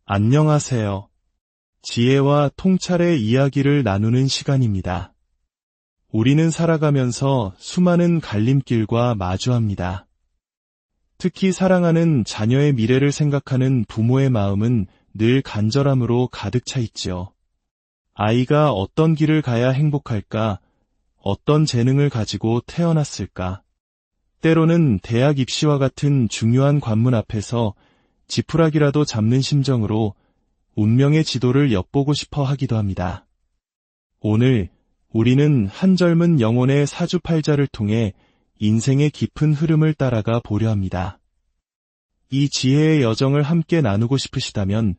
안녕하세요. 지혜와 통찰의 이야기를 나누는 시간입니다. 우리는 살아가면서 수많은 갈림길과 마주합니다. 특히 사랑하는 자녀의 미래를 생각하는 부모의 마음은 늘 간절함으로 가득 차 있지요. 아이가 어떤 길을 가야 행복할까? 어떤 재능을 가지고 태어났을까? 때로는 대학 입시와 같은 중요한 관문 앞에서 지푸라기라도 잡는 심정으로 운명의 지도를 엿보고 싶어 하기도 합니다. 오늘 우리는 한 젊은 영혼의 사주팔자를 통해 인생의 깊은 흐름을 따라가 보려 합니다. 이 지혜의 여정을 함께 나누고 싶으시다면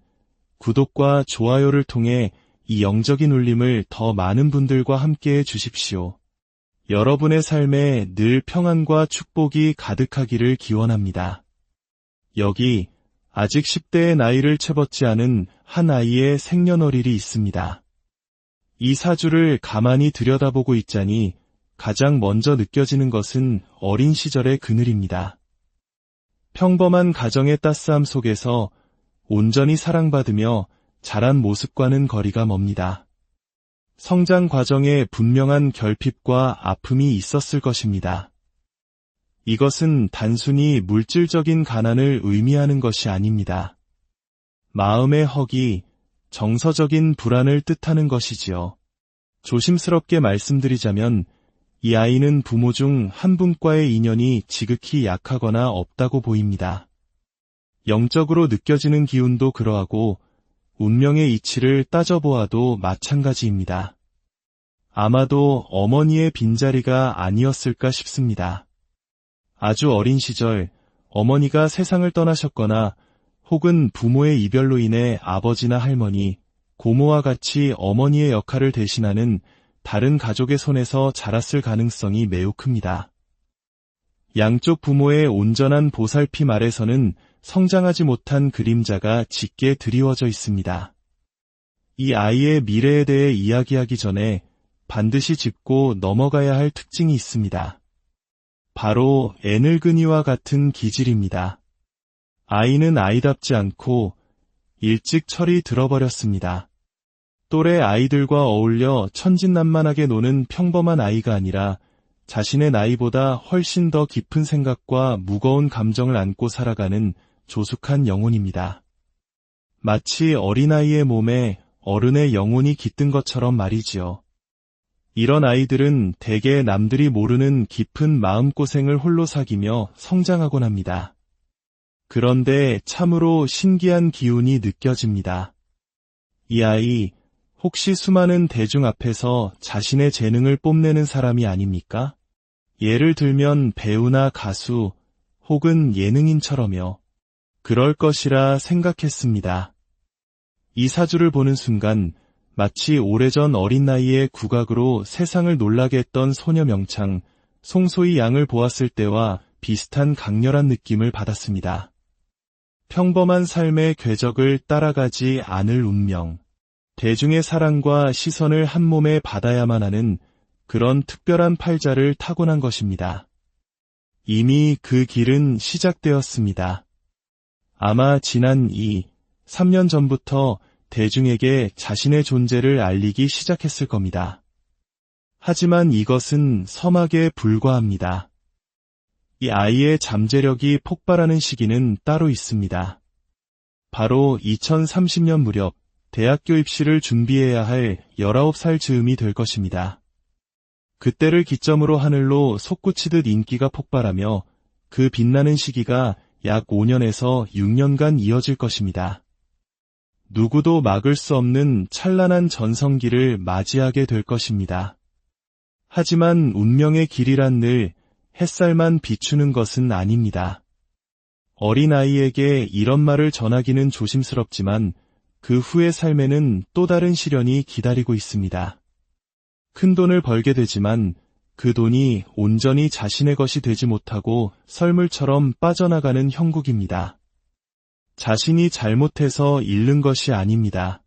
구독과 좋아요를 통해 이 영적인 울림을 더 많은 분들과 함께 해 주십시오. 여러분의 삶에 늘 평안과 축복이 가득하기를 기원합니다. 여기 아직 10대의 나이를 채웠지 않은 한 아이의 생년월일이 있습니다. 이 사주를 가만히 들여다보고 있자니 가장 먼저 느껴지는 것은 어린 시절의 그늘입니다. 평범한 가정의 따스함 속에서 온전히 사랑받으며 자란 모습과는 거리가 멉니다. 성장 과정에 분명한 결핍과 아픔이 있었을 것입니다. 이것은 단순히 물질적인 가난을 의미하는 것이 아닙니다. 마음의 허기, 정서적인 불안을 뜻하는 것이지요. 조심스럽게 말씀드리자면 이 아이는 부모 중 한 분과의 인연이 지극히 약하거나 없다고 보입니다. 영적으로 느껴지는 기운도 그러하고 운명의 이치를 따져보아도 마찬가지입니다. 아마도 어머니의 빈자리가 아니었을까 싶습니다. 아주 어린 시절 어머니가 세상을 떠나셨거나 혹은 부모의 이별로 인해 아버지나 할머니, 고모와 같이 어머니의 역할을 대신하는 다른 가족의 손에서 자랐을 가능성이 매우 큽니다. 양쪽 부모의 온전한 보살핌 아래서는 성장하지 못한 그림자가 짙게 드리워져 있습니다. 이 아이의 미래에 대해 이야기하기 전에 반드시 짚고 넘어가야 할 특징이 있습니다. 바로 애늙은이와 같은 기질입니다. 아이는 아이답지 않고 일찍 철이 들어버렸습니다. 또래 아이들과 어울려 천진난만하게 노는 평범한 아이가 아니라 자신의 나이보다 훨씬 더 깊은 생각과 무거운 감정을 안고 살아가는 조숙한 영혼입니다. 마치 어린아이의 몸에 어른의 영혼이 깃든 것처럼 말이지요. 이런 아이들은 대개 남들이 모르는 깊은 마음고생을 홀로 사귀며 성장하곤 합니다. 그런데 참으로 신기한 기운이 느껴집니다. 이 아이, 혹시 수많은 대중 앞에서 자신의 재능을 뽐내는 사람이 아닙니까? 예를 들면 배우나 가수, 혹은 예능인처럼요. 그럴 것이라 생각했습니다. 이 사주를 보는 순간 마치 오래전 어린 나이에 국악으로 세상을 놀라게 했던 소녀 명창, 송소희 양을 보았을 때와 비슷한 강렬한 느낌을 받았습니다. 평범한 삶의 궤적을 따라가지 않을 운명, 대중의 사랑과 시선을 한 몸에 받아야만 하는 그런 특별한 팔자를 타고난 것입니다. 이미 그 길은 시작되었습니다. 아마 지난 3년 전부터 대중에게 자신의 존재를 알리기 시작했을 겁니다. 하지만 이것은 서막에 불과합니다. 이 아이의 잠재력이 폭발하는 시기는 따로 있습니다. 바로 2030년 무렵 대학교 입시를 준비해야 할 19살 즈음이 될 것입니다. 그때를 기점으로 하늘로 솟구치듯 인기가 폭발하며 그 빛나는 시기가 약 5년에서 6년간 이어질 것입니다. 누구도 막을 수 없는 찬란한 전성기를 맞이하게 될 것입니다. 하지만 운명의 길이란 늘 햇살만 비추는 것은 아닙니다. 어린아이에게 이런 말을 전하기는 조심스럽지만 그 후의 삶에는 또 다른 시련이 기다리고 있습니다. 큰 돈을 벌게 되지만 그 돈이 온전히 자신의 것이 되지 못하고 썰물처럼 빠져나가는 형국입니다. 자신이 잘못해서 잃는 것이 아닙니다.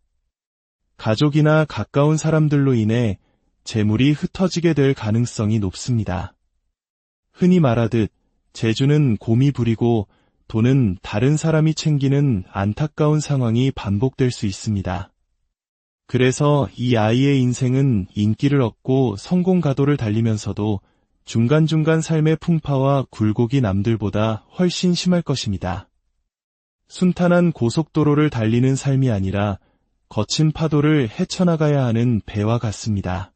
가족이나 가까운 사람들로 인해 재물이 흩어지게 될 가능성이 높습니다. 흔히 말하듯 재주는 곰이 부리고 돈은 다른 사람이 챙기는 안타까운 상황이 반복될 수 있습니다. 그래서 이 아이의 인생은 인기를 얻고 성공 가도를 달리면서도 중간중간 삶의 풍파와 굴곡이 남들보다 훨씬 심할 것입니다. 순탄한 고속도로를 달리는 삶이 아니라 거친 파도를 헤쳐나가야 하는 배와 같습니다.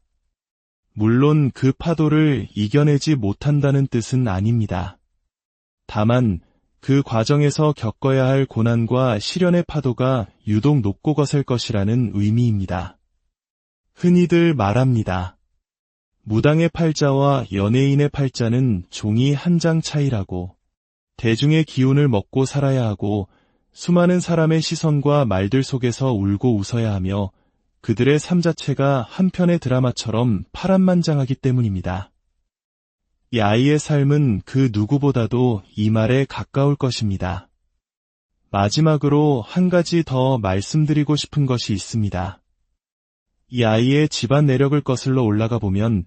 물론 그 파도를 이겨내지 못한다는 뜻은 아닙니다. 다만 그 과정에서 겪어야 할 고난과 시련의 파도가 유독 높고 거셀 것이라는 의미입니다. 흔히들 말합니다. 무당의 팔자와 연예인의 팔자는 종이 한 장 차이라고. 대중의 기운을 먹고 살아야 하고 수많은 사람의 시선과 말들 속에서 울고 웃어야 하며 그들의 삶 자체가 한편의 드라마처럼 파란만장하기 때문입니다. 이 아이의 삶은 그 누구보다도 이 말에 가까울 것입니다. 마지막으로 한 가지 더 말씀드리고 싶은 것이 있습니다. 이 아이의 집안 내력을 거슬러 올라가 보면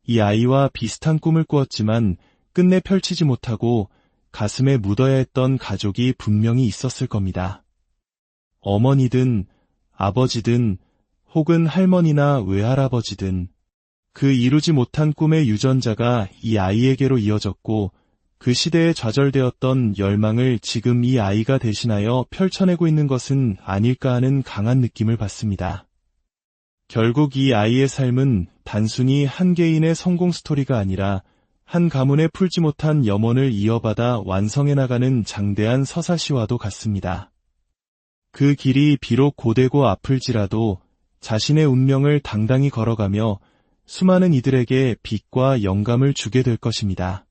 이 아이와 비슷한 꿈을 꾸었지만 끝내 펼치지 못하고 가슴에 묻어야 했던 가족이 분명히 있었을 겁니다. 어머니든 아버지든 혹은 할머니나 외할아버지든 그 이루지 못한 꿈의 유전자가 이 아이에게로 이어졌고 그 시대에 좌절되었던 열망을 지금 이 아이가 대신하여 펼쳐내고 있는 것은 아닐까 하는 강한 느낌을 받습니다. 결국 이 아이의 삶은 단순히 한 개인의 성공 스토리가 아니라 한 가문의 풀지 못한 염원을 이어받아 완성해 나가는 장대한 서사시와도 같습니다. 그 길이 비록 고되고 아플지라도 자신의 운명을 당당히 걸어가며 수많은 이들에게 빛과 영감을 주게 될 것입니다.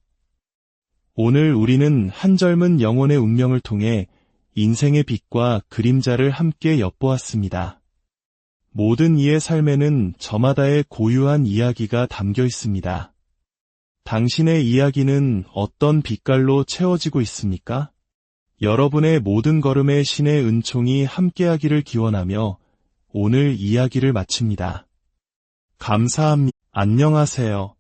오늘 우리는 한 젊은 영혼의 운명을 통해 인생의 빛과 그림자를 함께 엿보았습니다. 모든 이의 삶에는 저마다의 고유한 이야기가 담겨 있습니다. 당신의 이야기는 어떤 빛깔로 채워지고 있습니까? 여러분의 모든 걸음에 신의 은총이 함께하기를 기원하며 오늘 이야기를 마칩니다. 감사합니다. 안녕하세요.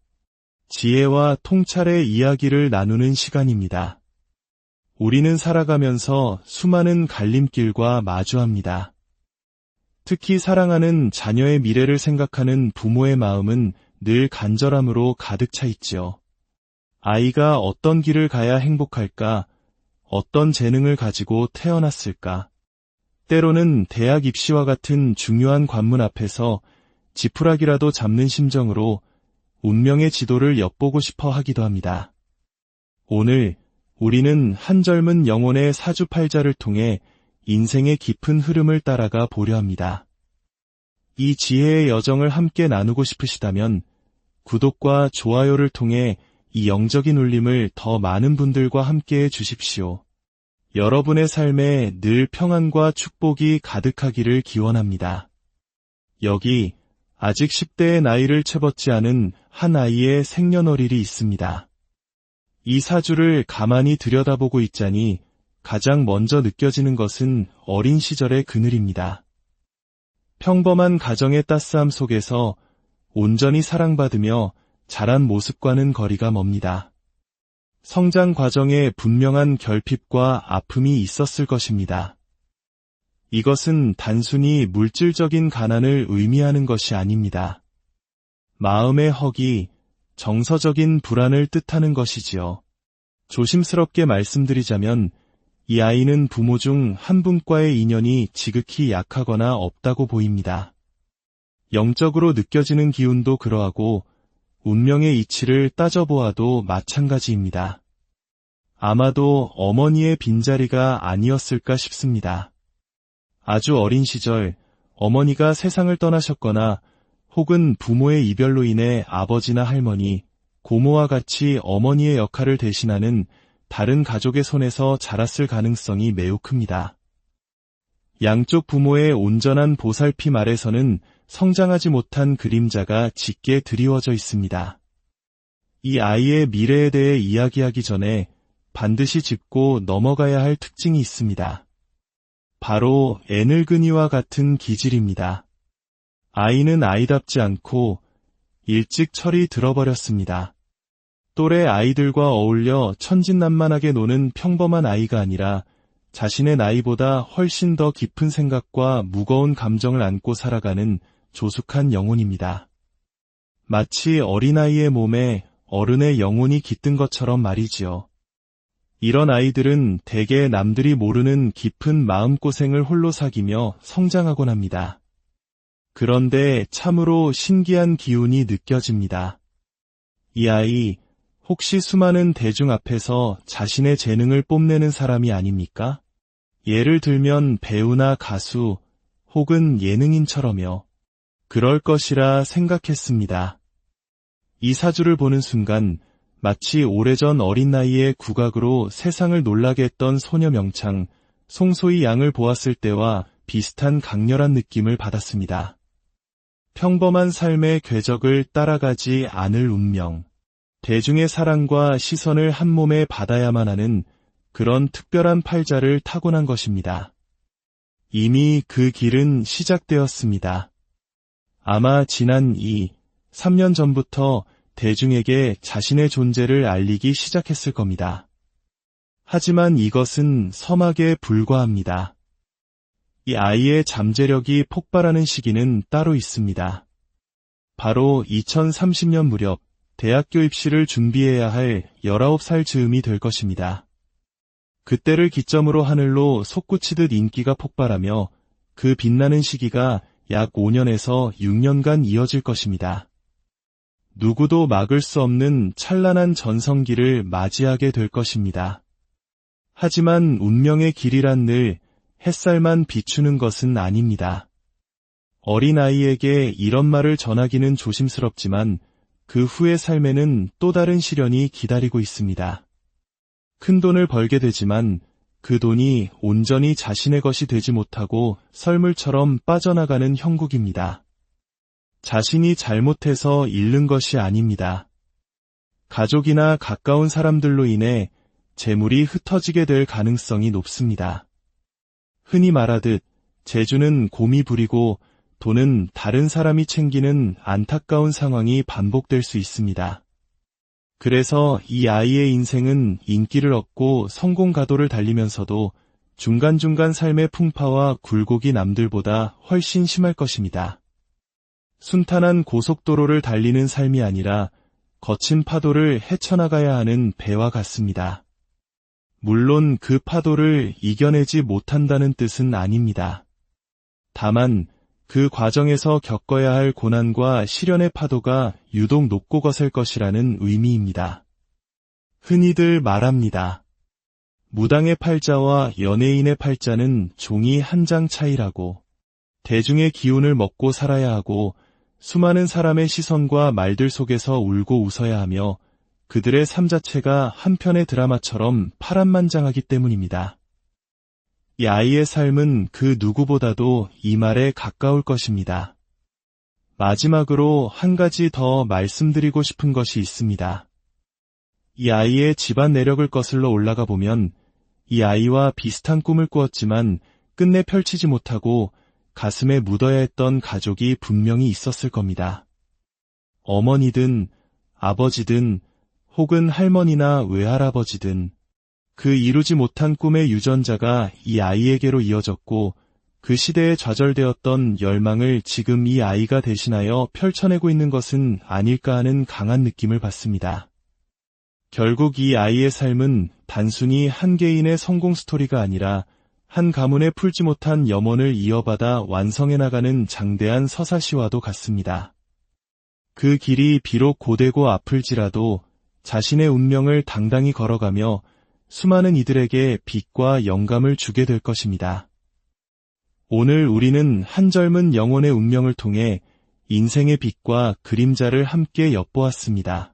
지혜와 통찰의 이야기를 나누는 시간입니다. 우리는 살아가면서 수많은 갈림길과 마주합니다. 특히 사랑하는 자녀의 미래를 생각하는 부모의 마음은 늘 간절함으로 가득 차 있지요. 아이가 어떤 길을 가야 행복할까? 어떤 재능을 가지고 태어났을까? 때로는 대학 입시와 같은 중요한 관문 앞에서 지푸라기라도 잡는 심정으로 운명의 지도를 엿보고 싶어 하기도 합니다. 오늘 우리는 한 젊은 영혼의 사주팔자를 통해 인생의 깊은 흐름을 따라가 보려 합니다. 이 지혜의 여정을 함께 나누고 싶으시다면 구독과 좋아요를 통해 이 영적인 울림을 더 많은 분들과 함께해 주십시오. 여러분의 삶에 늘 평안과 축복이 가득하기를 기원합니다. 여기 아직 10대의 나이를 채웠지 않은 한 아이의 생년월일이 있습니다. 이 사주를 가만히 들여다보고 있자니 가장 먼저 느껴지는 것은 어린 시절의 그늘입니다. 평범한 가정의 따스함 속에서 온전히 사랑받으며 자란 모습과는 거리가 멉니다. 성장 과정에 분명한 결핍과 아픔이 있었을 것입니다. 이것은 단순히 물질적인 가난을 의미하는 것이 아닙니다. 마음의 허기, 정서적인 불안을 뜻하는 것이지요. 조심스럽게 말씀드리자면 이 아이는 부모 중 한 분과의 인연이 지극히 약하거나 없다고 보입니다. 영적으로 느껴지는 기운도 그러하고 운명의 이치를 따져보아도 마찬가지입니다. 아마도 어머니의 빈자리가 아니었을까 싶습니다. 아주 어린 시절 어머니가 세상을 떠나셨거나 혹은 부모의 이별로 인해 아버지나 할머니, 고모와 같이 어머니의 역할을 대신하는 다른 가족의 손에서 자랐을 가능성이 매우 큽니다. 양쪽 부모의 온전한 보살핌 아래서는 성장하지 못한 그림자가 짙게 드리워져 있습니다. 이 아이의 미래에 대해 이야기하기 전에 반드시 짚고 넘어가야 할 특징이 있습니다. 바로 애늙은이와 같은 기질입니다. 아이는 아이답지 않고 일찍 철이 들어버렸습니다. 또래 아이들과 어울려 천진난만하게 노는 평범한 아이가 아니라 자신의 나이보다 훨씬 더 깊은 생각과 무거운 감정을 안고 살아가는 조숙한 영혼입니다. 마치 어린아이의 몸에 어른의 영혼이 깃든 것처럼 말이지요. 이런 아이들은 대개 남들이 모르는 깊은 마음고생을 홀로 사귀며 성장하곤 합니다. 그런데 참으로 신기한 기운이 느껴집니다. 이 아이, 혹시 수많은 대중 앞에서 자신의 재능을 뽐내는 사람이 아닙니까? 예를 들면 배우나 가수, 혹은 예능인처럼요. 그럴 것이라 생각했습니다. 이 사주를 보는 순간 마치 오래전 어린 나이에 국악으로 세상을 놀라게 했던 소녀 명창, 송소희 양을 보았을 때와 비슷한 강렬한 느낌을 받았습니다. 평범한 삶의 궤적을 따라가지 않을 운명, 대중의 사랑과 시선을 한 몸에 받아야만 하는 그런 특별한 팔자를 타고난 것입니다. 이미 그 길은 시작되었습니다. 아마 지난 3년 전부터 대중에게 자신의 존재를 알리기 시작했을 겁니다. 하지만 이것은 서막에 불과합니다. 이 아이의 잠재력이 폭발하는 시기는 따로 있습니다. 바로 2030년 무렵 대학교 입시를 준비해야 할 19살 즈음이 될 것입니다. 그때를 기점으로 하늘로 솟구치듯 인기가 폭발하며 그 빛나는 시기가 약 5년에서 6년간 이어질 것입니다. 누구도 막을 수 없는 찬란한 전성기를 맞이하게 될 것입니다. 하지만 운명의 길이란 늘 햇살만 비추는 것은 아닙니다. 어린아이에게 이런 말을 전하기는 조심스럽지만 그 후의 삶에는 또 다른 시련이 기다리고 있습니다. 큰 돈을 벌게 되지만 그 돈이 온전히 자신의 것이 되지 못하고 썰물처럼 빠져나가는 형국입니다. 자신이 잘못해서 잃는 것이 아닙니다. 가족이나 가까운 사람들로 인해 재물이 흩어지게 될 가능성이 높습니다. 흔히 말하듯 재주는 곰이 부리고 돈은 다른 사람이 챙기는 안타까운 상황이 반복될 수 있습니다. 그래서 이 아이의 인생은 인기를 얻고 성공 가도를 달리면서도 중간중간 삶의 풍파와 굴곡이 남들보다 훨씬 심할 것입니다. 순탄한 고속도로를 달리는 삶이 아니라 거친 파도를 헤쳐나가야 하는 배와 같습니다. 물론 그 파도를 이겨내지 못한다는 뜻은 아닙니다. 다만 그 과정에서 겪어야 할 고난과 시련의 파도가 유독 높고 거셀 것이라는 의미입니다. 흔히들 말합니다. 무당의 팔자와 연예인의 팔자는 종이 한 장 차이라고. 대중의 기운을 먹고 살아야 하고 수많은 사람의 시선과 말들 속에서 울고 웃어야 하며 그들의 삶 자체가 한 편의 드라마처럼 파란만장하기 때문입니다. 이 아이의 삶은 그 누구보다도 이 말에 가까울 것입니다. 마지막으로 한 가지 더 말씀드리고 싶은 것이 있습니다. 이 아이의 집안 내력을 거슬러 올라가 보면 이 아이와 비슷한 꿈을 꾸었지만 끝내 펼치지 못하고 가슴에 묻어야 했던 가족이 분명히 있었을 겁니다. 어머니든 아버지든 혹은 할머니나 외할아버지든 그 이루지 못한 꿈의 유전자가 이 아이에게로 이어졌고 그 시대에 좌절되었던 열망을 지금 이 아이가 대신하여 펼쳐내고 있는 것은 아닐까 하는 강한 느낌을 받습니다. 결국 이 아이의 삶은 단순히 한 개인의 성공 스토리가 아니라 한 가문에 풀지 못한 염원을 이어받아 완성해 나가는 장대한 서사시와도 같습니다. 그 길이 비록 고되고 아플지라도 자신의 운명을 당당히 걸어가며 수많은 이들에게 빛과 영감을 주게 될 것입니다. 오늘 우리는 한 젊은 영혼의 운명을 통해 인생의 빛과 그림자를 함께 엿보았습니다.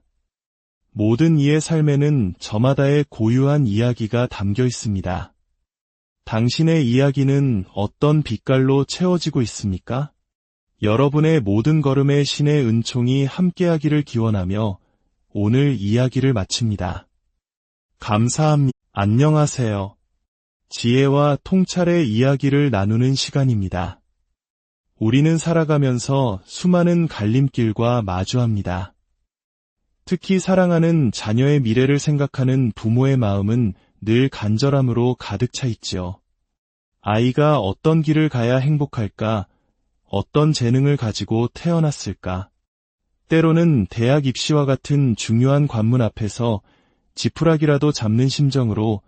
모든 이의 삶에는 저마다의 고유한 이야기가 담겨 있습니다. 당신의 이야기는 어떤 빛깔로 채워지고 있습니까? 여러분의 모든 걸음에 신의 은총이 함께하기를 기원하며 오늘 이야기를 마칩니다. 감사합니다. 안녕하세요. 지혜와 통찰의 이야기를 나누는 시간입니다. 우리는 살아가면서 수많은 갈림길과 마주합니다. 특히 사랑하는 자녀의 미래를 생각하는 부모의 마음은 늘 간절함으로 가득 차 있지요. 아이가 어떤 길을 가야 행복할까? 어떤 재능을 가지고 태어났을까? 때로는 대학 입시와 같은 중요한 관문 앞에서 지푸라기라도 잡는 심정으로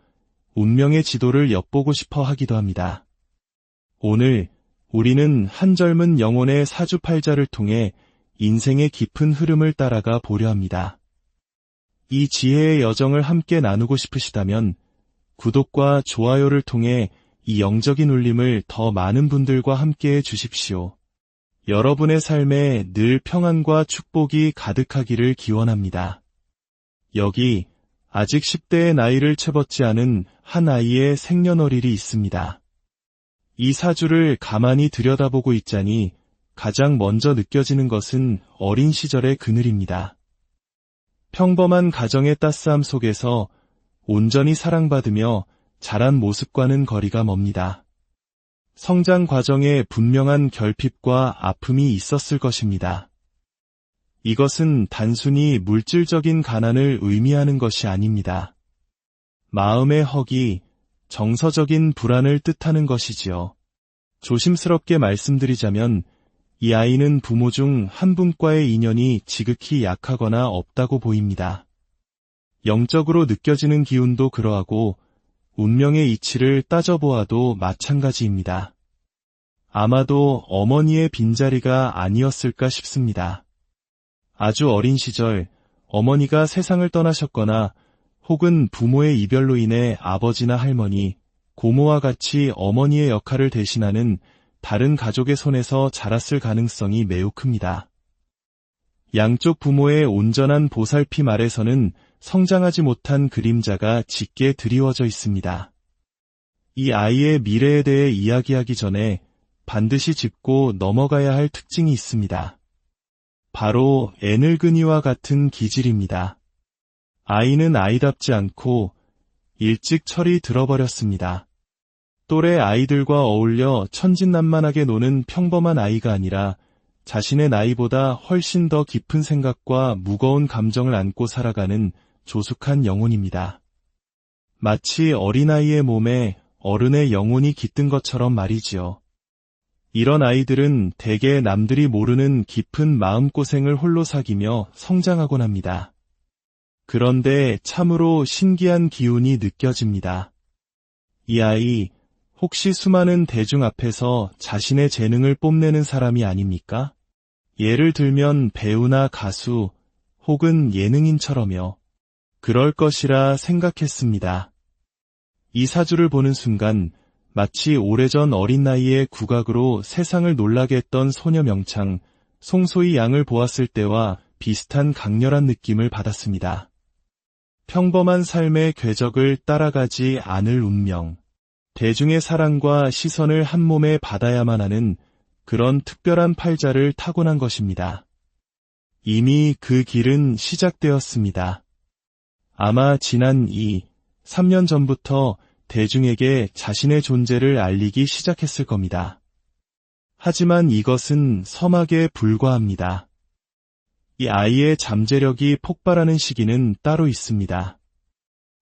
운명의 지도를 엿보고 싶어 하기도 합니다. 오늘 우리는 한 젊은 영혼의 사주팔자를 통해 인생의 깊은 흐름을 따라가 보려 합니다. 이 지혜의 여정을 함께 나누고 싶으시다면 구독과 좋아요를 통해 이 영적인 울림을 더 많은 분들과 함께해 주십시오. 여러분의 삶에 늘 평안과 축복이 가득하기를 기원합니다. 여기 아직 10대의 나이를 채웠지 않은 한 아이의 생년월일이 있습니다. 이 사주를 가만히 들여다보고 있자니 가장 먼저 느껴지는 것은 어린 시절의 그늘입니다. 평범한 가정의 따스함 속에서 온전히 사랑받으며 자란 모습과는 거리가 멉니다. 성장 과정에 분명한 결핍과 아픔이 있었을 것입니다. 이것은 단순히 물질적인 가난을 의미하는 것이 아닙니다. 마음의 허기, 정서적인 불안을 뜻하는 것이지요. 조심스럽게 말씀드리자면 이 아이는 부모 중 한 분과의 인연이 지극히 약하거나 없다고 보입니다. 영적으로 느껴지는 기운도 그러하고 운명의 이치를 따져보아도 마찬가지입니다. 아마도 어머니의 빈자리가 아니었을까 싶습니다. 아주 어린 시절 어머니가 세상을 떠나셨거나 혹은 부모의 이별로 인해 아버지나 할머니, 고모와 같이 어머니의 역할을 대신하는 다른 가족의 손에서 자랐을 가능성이 매우 큽니다. 양쪽 부모의 온전한 보살핌 아래서는 성장하지 못한 그림자가 짙게 드리워져 있습니다. 이 아이의 미래에 대해 이야기하기 전에 반드시 짚고 넘어가야 할 특징이 있습니다. 바로 애늙은이와 같은 기질입니다. 아이는 아이답지 않고 일찍 철이 들어버렸습니다. 또래 아이들과 어울려 천진난만하게 노는 평범한 아이가 아니라 자신의 나이보다 훨씬 더 깊은 생각과 무거운 감정을 안고 살아가는 조숙한 영혼입니다. 마치 어린아이의 몸에 어른의 영혼이 깃든 것처럼 말이지요. 이런 아이들은 대개 남들이 모르는 깊은 마음고생을 홀로 사귀며 성장하곤 합니다. 그런데 참으로 신기한 기운이 느껴집니다. 이 아이, 혹시 수많은 대중 앞에서 자신의 재능을 뽐내는 사람이 아닙니까? 예를 들면 배우나 가수, 혹은 예능인처럼요. 그럴 것이라 생각했습니다. 이 사주를 보는 순간 마치 오래전 어린 나이에 국악으로 세상을 놀라게 했던 소녀 명창, 송소희 양을 보았을 때와 비슷한 강렬한 느낌을 받았습니다. 평범한 삶의 궤적을 따라가지 않을 운명, 대중의 사랑과 시선을 한 몸에 받아야만 하는 그런 특별한 팔자를 타고난 것입니다. 이미 그 길은 시작되었습니다. 아마 지난 3년 전부터 대중에게 자신의 존재를 알리기 시작했을 겁니다. 하지만 이것은 서막에 불과합니다. 이 아이의 잠재력이 폭발하는 시기는 따로 있습니다.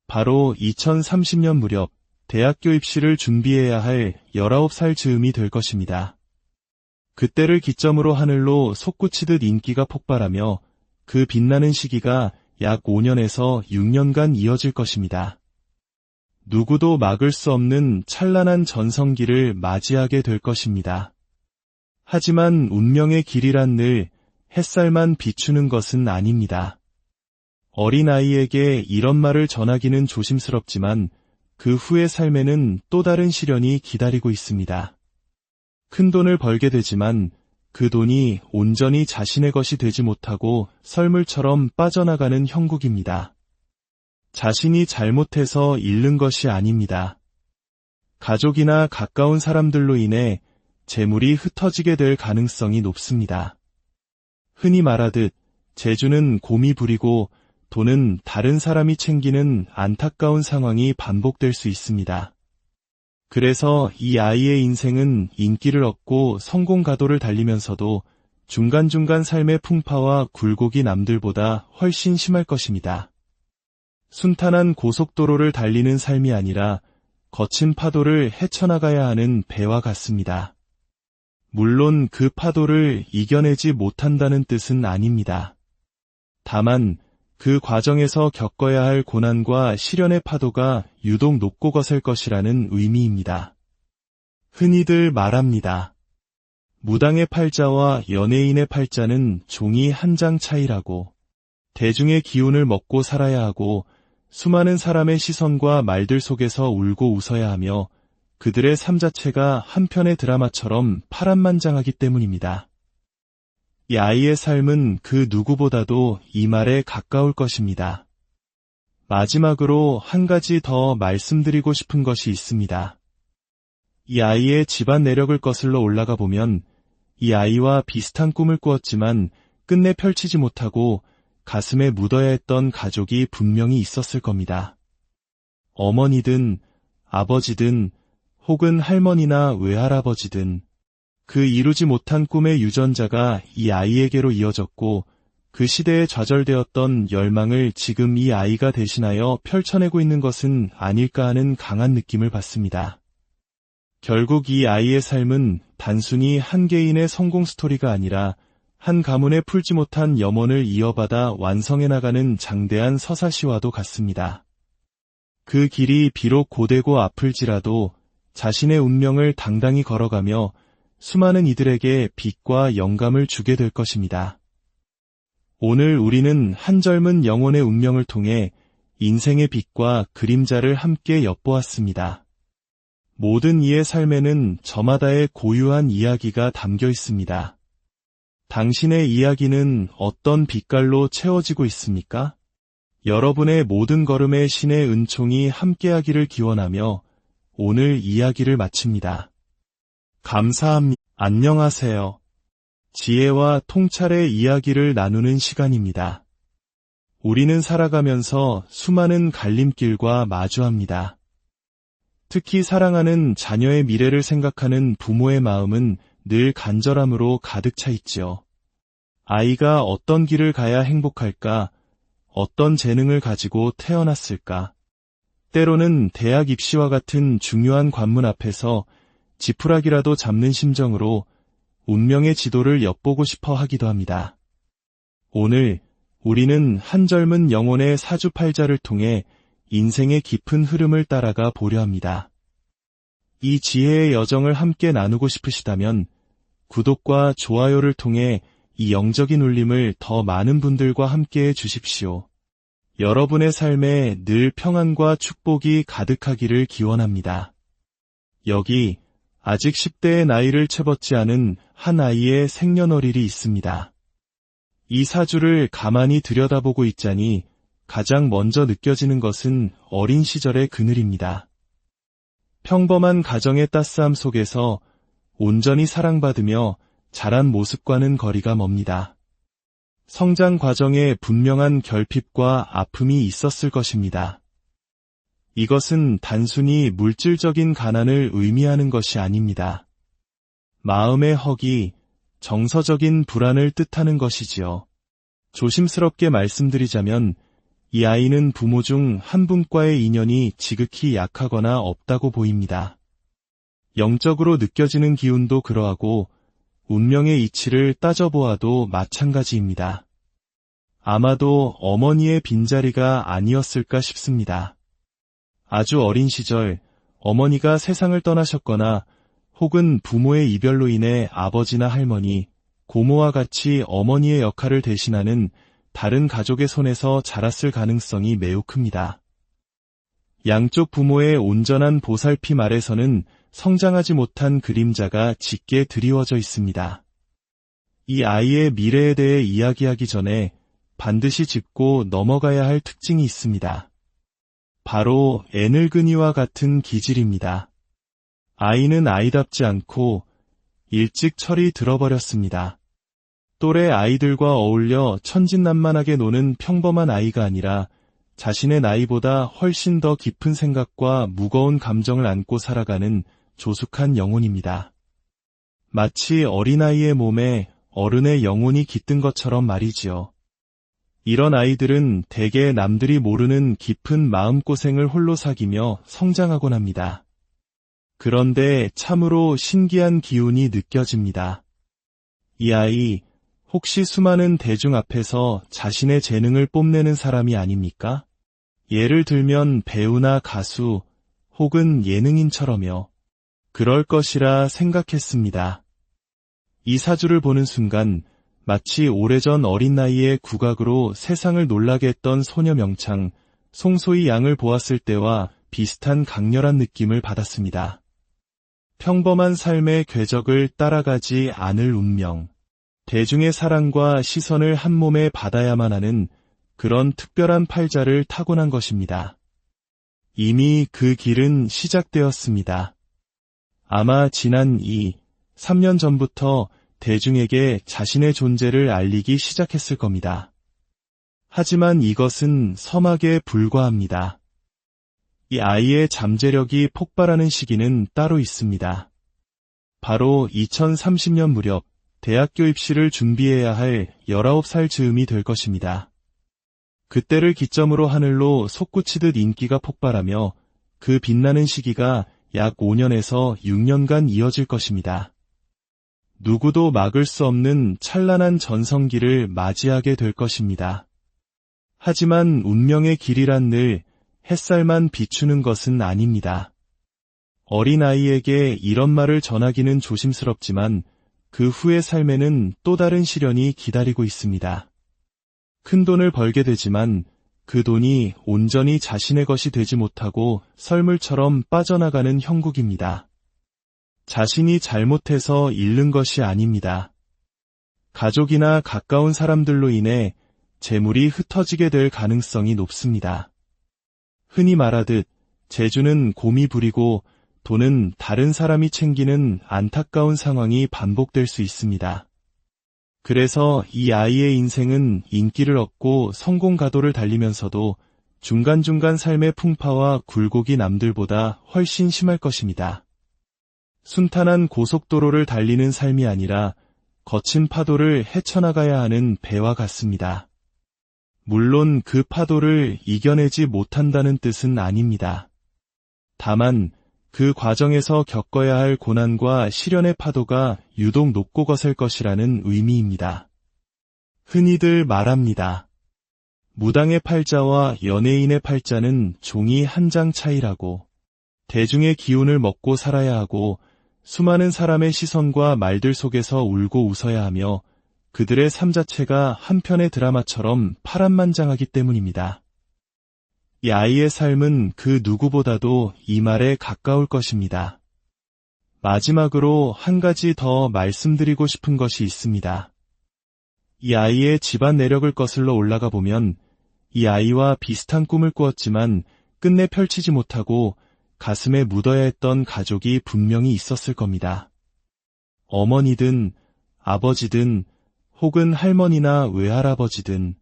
바로 2030년 무렵 대학교 입시를 준비해야 할 19살 즈음이 될 것입니다. 그때를 기점으로 하늘로 솟구치듯 인기가 폭발하며 그 빛나는 시기가 약 5년에서 6년간 이어질 것입니다. 누구도 막을 수 없는 찬란한 전성기를 맞이하게 될 것입니다. 하지만 운명의 길이란 늘 햇살만 비추는 것은 아닙니다. 어린아이에게 이런 말을 전하기는 조심스럽지만 그 후의 삶에는 또 다른 시련이 기다리고 있습니다. 큰 돈을 벌게 되지만 그 돈이 온전히 자신의 것이 되지 못하고 썰물처럼 빠져나가는 형국입니다. 자신이 잘못해서 잃는 것이 아닙니다. 가족이나 가까운 사람들로 인해 재물이 흩어지게 될 가능성이 높습니다. 흔히 말하듯 재주는 곰이 부리고 돈은 다른 사람이 챙기는 안타까운 상황이 반복될 수 있습니다. 그래서 이 아이의 인생은 인기를 얻고 성공 가도를 달리면서도 중간중간 삶의 풍파와 굴곡이 남들보다 훨씬 심할 것입니다. 순탄한 고속도로를 달리는 삶이 아니라 거친 파도를 헤쳐나가야 하는 배와 같습니다. 물론 그 파도를 이겨내지 못한다는 뜻은 아닙니다. 다만 그 과정에서 겪어야 할 고난과 시련의 파도가 유독 높고 거셀 것이라는 의미입니다. 흔히들 말합니다. 무당의 팔자와 연예인의 팔자는 종이 한 장 차이라고. 대중의 기운을 먹고 살아야 하고 수많은 사람의 시선과 말들 속에서 울고 웃어야 하며 그들의 삶 자체가 한 편의 드라마처럼 파란만장하기 때문입니다. 이 아이의 삶은 그 누구보다도 이 말에 가까울 것입니다. 마지막으로 한 가지 더 말씀드리고 싶은 것이 있습니다. 이 아이의 집안 내력을 거슬러 올라가 보면 이 아이와 비슷한 꿈을 꾸었지만 끝내 펼치지 못하고 가슴에 묻어야 했던 가족이 분명히 있었을 겁니다. 어머니든 아버지든 혹은 할머니나 외할아버지든 그 이루지 못한 꿈의 유전자가 이 아이에게로 이어졌고 그 시대에 좌절되었던 열망을 지금 이 아이가 대신하여 펼쳐내고 있는 것은 아닐까 하는 강한 느낌을 받습니다. 결국 이 아이의 삶은 단순히 한 개인의 성공 스토리가 아니라 한 가문의 풀지 못한 염원을 이어받아 완성해 나가는 장대한 서사시와도 같습니다. 그 길이 비록 고되고 아플지라도 자신의 운명을 당당히 걸어가며 수많은 이들에게 빛과 영감을 주게 될 것입니다. 오늘 우리는 한 젊은 영혼의 운명을 통해 인생의 빛과 그림자를 함께 엿보았습니다. 모든 이의 삶에는 저마다의 고유한 이야기가 담겨 있습니다. 당신의 이야기는 어떤 빛깔로 채워지고 있습니까? 여러분의 모든 걸음에 신의 은총이 함께하기를 기원하며 오늘 이야기를 마칩니다. 감사합니다. 안녕하세요. 지혜와 통찰의 이야기를 나누는 시간입니다. 우리는 살아가면서 수많은 갈림길과 마주합니다. 특히 사랑하는 자녀의 미래를 생각하는 부모의 마음은 늘 간절함으로 가득 차 있지요. 아이가 어떤 길을 가야 행복할까? 어떤 재능을 가지고 태어났을까? 때로는 대학 입시와 같은 중요한 관문 앞에서 지푸라기라도 잡는 심정으로 운명의 지도를 엿보고 싶어 하기도 합니다. 오늘 우리는 한 젊은 영혼의 사주팔자를 통해 인생의 깊은 흐름을 따라가 보려 합니다. 이 지혜의 여정을 함께 나누고 싶으시다면 구독과 좋아요를 통해 이 영적인 울림을 더 많은 분들과 함께 해 주십시오. 여러분의 삶에 늘 평안과 축복이 가득하기를 기원합니다. 여기 아직 10대의 나이를 채웠지 않은 한 아이의 생년월일이 있습니다. 이 사주를 가만히 들여다보고 있자니 가장 먼저 느껴지는 것은 어린 시절의 그늘입니다. 평범한 가정의 따스함 속에서 온전히 사랑받으며 자란 모습과는 거리가 멉니다. 성장 과정에 분명한 결핍과 아픔이 있었을 것입니다. 이것은 단순히 물질적인 가난을 의미하는 것이 아닙니다. 마음의 허기, 정서적인 불안을 뜻하는 것이지요. 조심스럽게 말씀드리자면 이 아이는 부모 중 한 분과의 인연이 지극히 약하거나 없다고 보입니다. 영적으로 느껴지는 기운도 그러하고 운명의 이치를 따져보아도 마찬가지입니다. 아마도 어머니의 빈자리가 아니었을까 싶습니다. 아주 어린 시절 어머니가 세상을 떠나셨거나 혹은 부모의 이별로 인해 아버지나 할머니, 고모와 같이 어머니의 역할을 대신하는 다른 가족의 손에서 자랐을 가능성이 매우 큽니다. 양쪽 부모의 온전한 보살핌 아래서는 성장하지 못한 그림자가 짙게 드리워져 있습니다. 이 아이의 미래에 대해 이야기하기 전에 반드시 짚고 넘어가야 할 특징이 있습니다. 바로 애늙은이와 같은 기질입니다. 아이는 아이답지 않고 일찍 철이 들어버렸습니다. 또래 아이들과 어울려 천진난만하게 노는 평범한 아이가 아니라 자신의 나이보다 훨씬 더 깊은 생각과 무거운 감정을 안고 살아가는 조숙한 영혼입니다. 마치 어린아이의 몸에 어른의 영혼이 깃든 것처럼 말이지요. 이런 아이들은 대개 남들이 모르는 깊은 마음고생을 홀로 사귀며 성장하곤 합니다. 그런데 참으로 신기한 기운이 느껴집니다. 이 아이, 혹시 수많은 대중 앞에서 자신의 재능을 뽐내는 사람이 아닙니까? 예를 들면 배우나 가수, 혹은 예능인처럼요. 그럴 것이라 생각했습니다. 이 사주를 보는 순간 마치 오래전 어린 나이에 국악으로 세상을 놀라게 했던 소녀 명창, 송소희 양을 보았을 때와 비슷한 강렬한 느낌을 받았습니다. 평범한 삶의 궤적을 따라가지 않을 운명, 대중의 사랑과 시선을 한 몸에 받아야만 하는 그런 특별한 팔자를 타고난 것입니다. 이미 그 길은 시작되었습니다. 아마 지난 3년 전부터 대중에게 자신의 존재를 알리기 시작했을 겁니다. 하지만 이것은 서막에 불과합니다. 이 아이의 잠재력이 폭발하는 시기는 따로 있습니다. 바로 2030년 무렵 대학교 입시를 준비해야 할 19살 즈음이 될 것입니다. 그때를 기점으로 하늘로 솟구치듯 인기가 폭발하며 그 빛나는 시기가 약 5년에서 6년간 이어질 것입니다. 누구도 막을 수 없는 찬란한 전성기를 맞이하게 될 것입니다. 하지만 운명의 길이란 늘 햇살만 비추는 것은 아닙니다. 어린아이에게 이런 말을 전하기는 조심스럽지만 그 후의 삶에는 또 다른 시련이 기다리고 있습니다. 큰 돈을 벌게 되지만 그 돈이 온전히 자신의 것이 되지 못하고 썰물처럼 빠져나가는 형국입니다. 자신이 잘못해서 잃는 것이 아닙니다. 가족이나 가까운 사람들로 인해 재물이 흩어지게 될 가능성이 높습니다. 흔히 말하듯 재주는 곰이 부리고 돈은 다른 사람이 챙기는 안타까운 상황이 반복될 수 있습니다. 그래서 이 아이의 인생은 인기를 얻고 성공 가도를 달리면서도 중간중간 삶의 풍파와 굴곡이 남들보다 훨씬 심할 것입니다. 순탄한 고속도로를 달리는 삶이 아니라 거친 파도를 헤쳐나가야 하는 배와 같습니다. 물론 그 파도를 이겨내지 못한다는 뜻은 아닙니다. 다만 그 과정에서 겪어야 할 고난과 시련의 파도가 유독 높고 거셀 것이라는 의미입니다. 흔히들 말합니다. 무당의 팔자와 연예인의 팔자는 종이 한 장 차이라고. 대중의 기운을 먹고 살아야 하고 수많은 사람의 시선과 말들 속에서 울고 웃어야 하며 그들의 삶 자체가 한편의 드라마처럼 파란만장하기 때문입니다. 이 아이의 삶은 그 누구보다도 이 말에 가까울 것입니다. 마지막으로 한 가지 더 말씀드리고 싶은 것이 있습니다. 이 아이의 집안 내력을 거슬러 올라가 보면 이 아이와 비슷한 꿈을 꾸었지만 끝내 펼치지 못하고 가슴에 묻어야 했던 가족이 분명히 있었을 겁니다. 어머니든 아버지든 혹은 할머니나 외할아버지든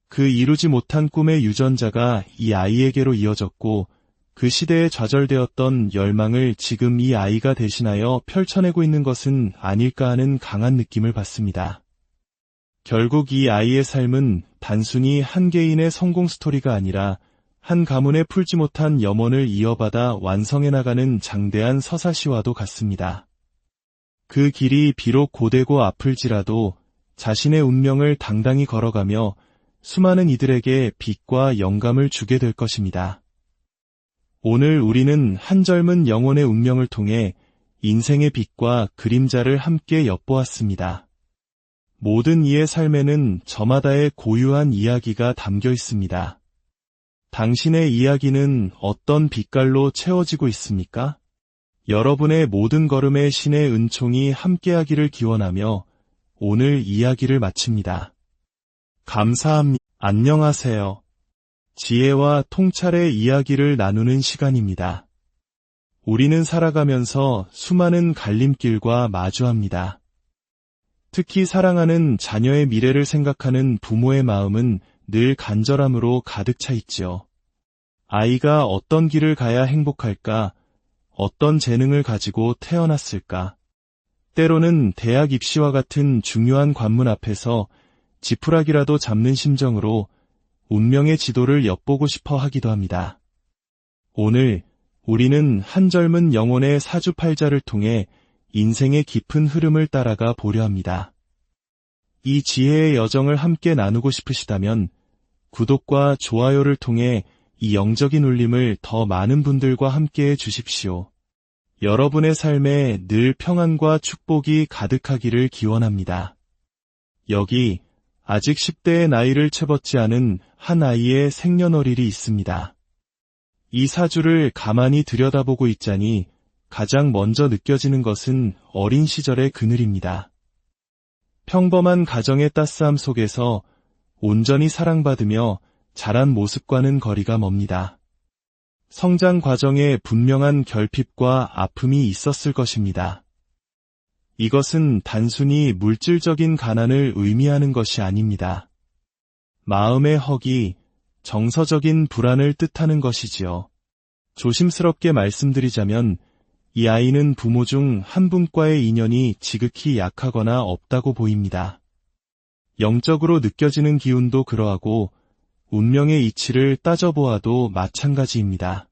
그 이루지 못한 꿈의 유전자가 이 아이에게로 이어졌고 그 시대에 좌절되었던 열망을 지금 이 아이가 대신하여 펼쳐내고 있는 것은 아닐까 하는 강한 느낌을 받습니다. 결국 이 아이의 삶은 단순히 한 개인의 성공 스토리가 아니라 한 가문의 풀지 못한 염원을 이어받아 완성해 나가는 장대한 서사시와도 같습니다. 그 길이 비록 고되고 아플지라도 자신의 운명을 당당히 걸어가며 수많은 이들에게 빛과 영감을 주게 될 것입니다. 오늘 우리는 한 젊은 영혼의 운명을 통해 인생의 빛과 그림자를 함께 엿보았습니다. 모든 이의 삶에는 저마다의 고유한 이야기가 담겨 있습니다. 당신의 이야기는 어떤 빛깔로 채워지고 있습니까? 여러분의 모든 걸음에 신의 은총이 함께하기를 기원하며 오늘 이야기를 마칩니다. 감사합니다. 안녕하세요. 지혜와 통찰의 이야기를 나누는 시간입니다. 우리는 살아가면서 수많은 갈림길과 마주합니다. 특히 사랑하는 자녀의 미래를 생각하는 부모의 마음은 늘 간절함으로 가득 차 있지요. 아이가 어떤 길을 가야 행복할까? 어떤 재능을 가지고 태어났을까? 때로는 대학 입시와 같은 중요한 관문 앞에서 지푸라기라도 잡는 심정으로 운명의 지도를 엿보고 싶어 하기도 합니다. 오늘 우리는 한 젊은 영혼의 사주팔자를 통해 인생의 깊은 흐름을 따라가 보려 합니다. 이 지혜의 여정을 함께 나누고 싶으시다면 구독과 좋아요를 통해 이 영적인 울림을 더 많은 분들과 함께해 주십시오. 여러분의 삶에 늘 평안과 축복이 가득하기를 기원합니다. 여기 아직 10대의 나이를 채웠지 않은 한 아이의 생년월일이 있습니다. 이 사주를 가만히 들여다보고 있자니 가장 먼저 느껴지는 것은 어린 시절의 그늘입니다. 평범한 가정의 따스함 속에서 온전히 사랑받으며 자란 모습과는 거리가 멉니다. 성장 과정에 분명한 결핍과 아픔이 있었을 것입니다. 이것은 단순히 물질적인 가난을 의미하는 것이 아닙니다. 마음의 허기, 정서적인 불안을 뜻하는 것이지요. 조심스럽게 말씀드리자면 이 아이는 부모 중 한 분과의 인연이 지극히 약하거나 없다고 보입니다. 영적으로 느껴지는 기운도 그러하고 운명의 이치를 따져보아도 마찬가지입니다.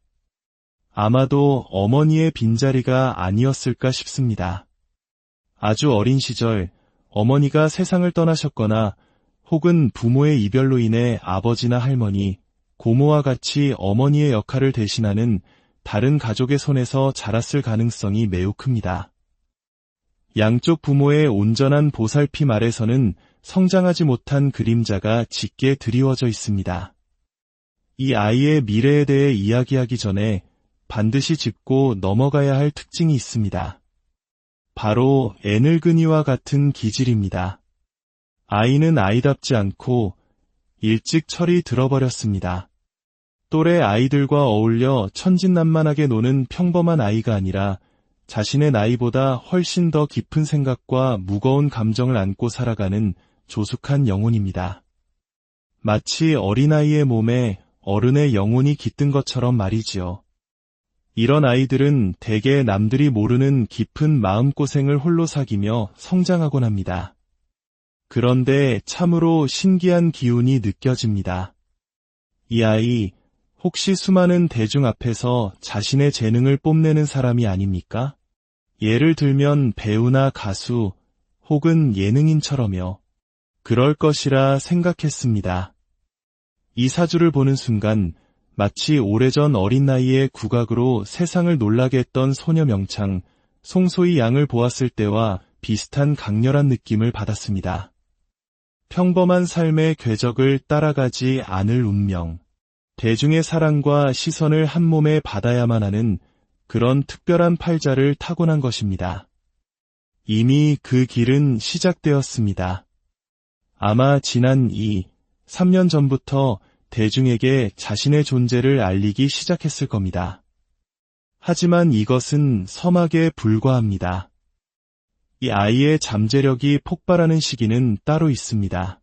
아마도 어머니의 빈자리가 아니었을까 싶습니다. 아주 어린 시절 어머니가 세상을 떠나셨거나 혹은 부모의 이별로 인해 아버지나 할머니, 고모와 같이 어머니의 역할을 대신하는 다른 가족의 손에서 자랐을 가능성이 매우 큽니다. 양쪽 부모의 온전한 보살핌 아래서는 성장하지 못한 그림자가 짙게 드리워져 있습니다. 이 아이의 미래에 대해 이야기하기 전에 반드시 짚고 넘어가야 할 특징이 있습니다. 바로 애늙은이와 같은 기질입니다. 아이는 아이답지 않고 일찍 철이 들어버렸습니다. 또래 아이들과 어울려 천진난만하게 노는 평범한 아이가 아니라 자신의 나이보다 훨씬 더 깊은 생각과 무거운 감정을 안고 살아가는 조숙한 영혼입니다. 마치 어린아이의 몸에 어른의 영혼이 깃든 것처럼 말이지요. 이런 아이들은 대개 남들이 모르는 깊은 마음고생을 홀로 사귀며 성장하곤 합니다. 그런데 참으로 신기한 기운이 느껴집니다. 이 아이, 혹시 수많은 대중 앞에서 자신의 재능을 뽐내는 사람이 아닙니까? 예를 들면 배우나 가수, 혹은 예능인처럼요. 그럴 것이라 생각했습니다. 이 사주를 보는 순간 마치 오래전 어린 나이에 국악으로 세상을 놀라게 했던 소녀 명창, 송소희 양을 보았을 때와 비슷한 강렬한 느낌을 받았습니다. 평범한 삶의 궤적을 따라가지 않을 운명, 대중의 사랑과 시선을 한 몸에 받아야만 하는 그런 특별한 팔자를 타고난 것입니다. 이미 그 길은 시작되었습니다. 아마 지난 3년 전부터 대중에게 자신의 존재를 알리기 시작했을 겁니다. 하지만 이것은 서막에 불과합니다. 이 아이의 잠재력이 폭발하는 시기는 따로 있습니다.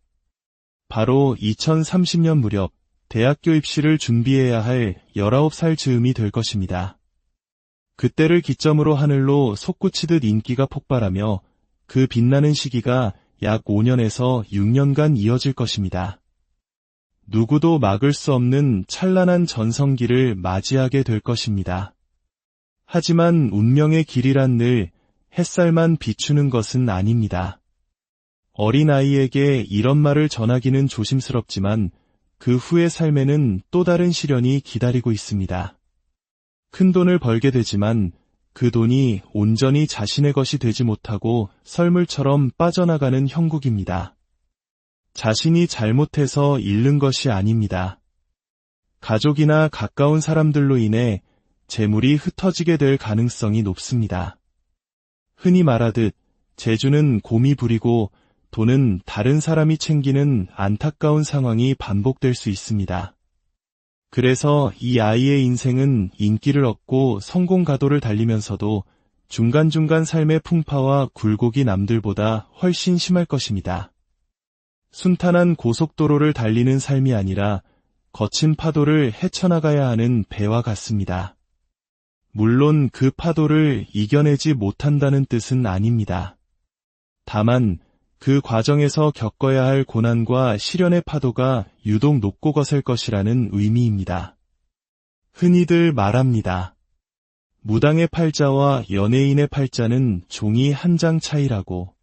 바로 2030년 무렵 대학교 입시를 준비해야 할 19살 즈음이 될 것입니다. 그때를 기점으로 하늘로 솟구치듯 인기가 폭발하며 그 빛나는 시기가 약 5년에서 6년간 이어질 것입니다. 누구도 막을 수 없는 찬란한 전성기를 맞이하게 될 것입니다. 하지만 운명의 길이란 늘 햇살만 비추는 것은 아닙니다. 어린아이에게 이런 말을 전하기는 조심스럽지만 그 후의 삶에는 또 다른 시련이 기다리고 있습니다. 큰 돈을 벌게 되지만 그 돈이 온전히 자신의 것이 되지 못하고 썰물처럼 빠져나가는 형국입니다. 자신이 잘못해서 잃는 것이 아닙니다. 가족이나 가까운 사람들로 인해 재물이 흩어지게 될 가능성이 높습니다. 흔히 말하듯 재주는 곰이 부리고 돈은 다른 사람이 챙기는 안타까운 상황이 반복될 수 있습니다. 그래서 이 아이의 인생은 인기를 얻고 성공 가도를 달리면서도 중간중간 삶의 풍파와 굴곡이 남들보다 훨씬 심할 것입니다. 순탄한 고속도로를 달리는 삶이 아니라 거친 파도를 헤쳐나가야 하는 배와 같습니다. 물론 그 파도를 이겨내지 못한다는 뜻은 아닙니다. 다만 그 과정에서 겪어야 할 고난과 시련의 파도가 유독 높고 거셀 것이라는 의미입니다. 흔히들 말합니다. 무당의 팔자와 연예인의 팔자는 종이 한 장 차이라고.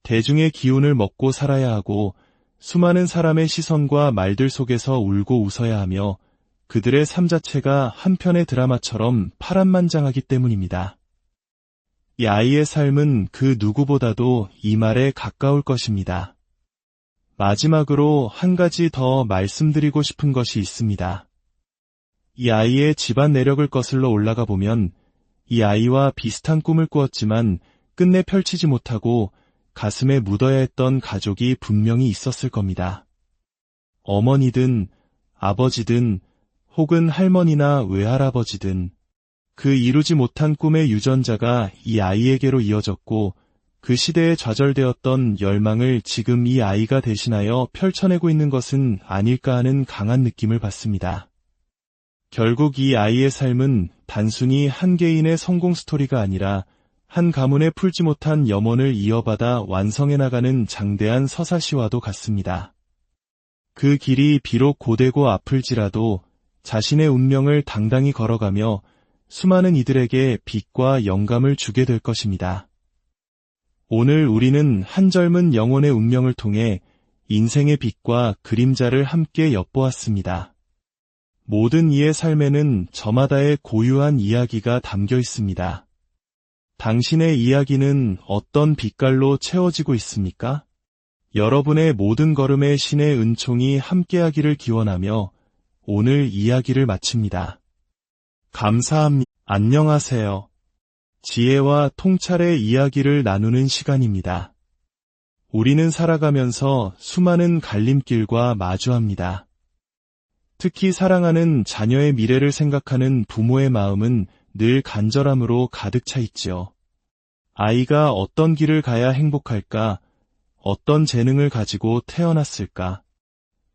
대중의 기운을 먹고 살아야 하고 수많은 사람의 시선과 말들 속에서 울고 웃어야 하며 그들의 삶 자체가 한 편의 드라마처럼 파란만장하기 때문입니다. 이 아이의 삶은 그 누구보다도 이 말에 가까울 것입니다. 마지막으로 한 가지 더 말씀드리고 싶은 것이 있습니다. 이 아이의 집안 내력을 거슬러 올라가 보면 이 아이와 비슷한 꿈을 꾸었지만 끝내 펼치지 못하고 가슴에 묻어야 했던 가족이 분명히 있었을 겁니다. 어머니든 아버지든 혹은 할머니나 외할아버지든 그 이루지 못한 꿈의 유전자가 이 아이에게로 이어졌고 그 시대에 좌절되었던 열망을 지금 이 아이가 대신하여 펼쳐내고 있는 것은 아닐까 하는 강한 느낌을 받습니다. 결국 이 아이의 삶은 단순히 한 개인의 성공 스토리가 아니라 한 가문의 풀지 못한 염원을 이어받아 완성해 나가는 장대한 서사시와도 같습니다. 그 길이 비록 고되고 아플지라도 자신의 운명을 당당히 걸어가며 수많은 이들에게 빛과 영감을 주게 될 것입니다. 오늘 우리는 한 젊은 영혼의 운명을 통해 인생의 빛과 그림자를 함께 엿보았습니다. 모든 이의 삶에는 저마다의 고유한 이야기가 담겨 있습니다. 당신의 이야기는 어떤 빛깔로 채워지고 있습니까? 여러분의 모든 걸음에 신의 은총이 함께하기를 기원하며 오늘 이야기를 마칩니다. 감사합니다. 안녕하세요. 지혜와 통찰의 이야기를 나누는 시간입니다. 우리는 살아가면서 수많은 갈림길과 마주합니다. 특히 사랑하는 자녀의 미래를 생각하는 부모의 마음은 늘 간절함으로 가득 차 있지요. 아이가 어떤 길을 가야 행복할까? 어떤 재능을 가지고 태어났을까?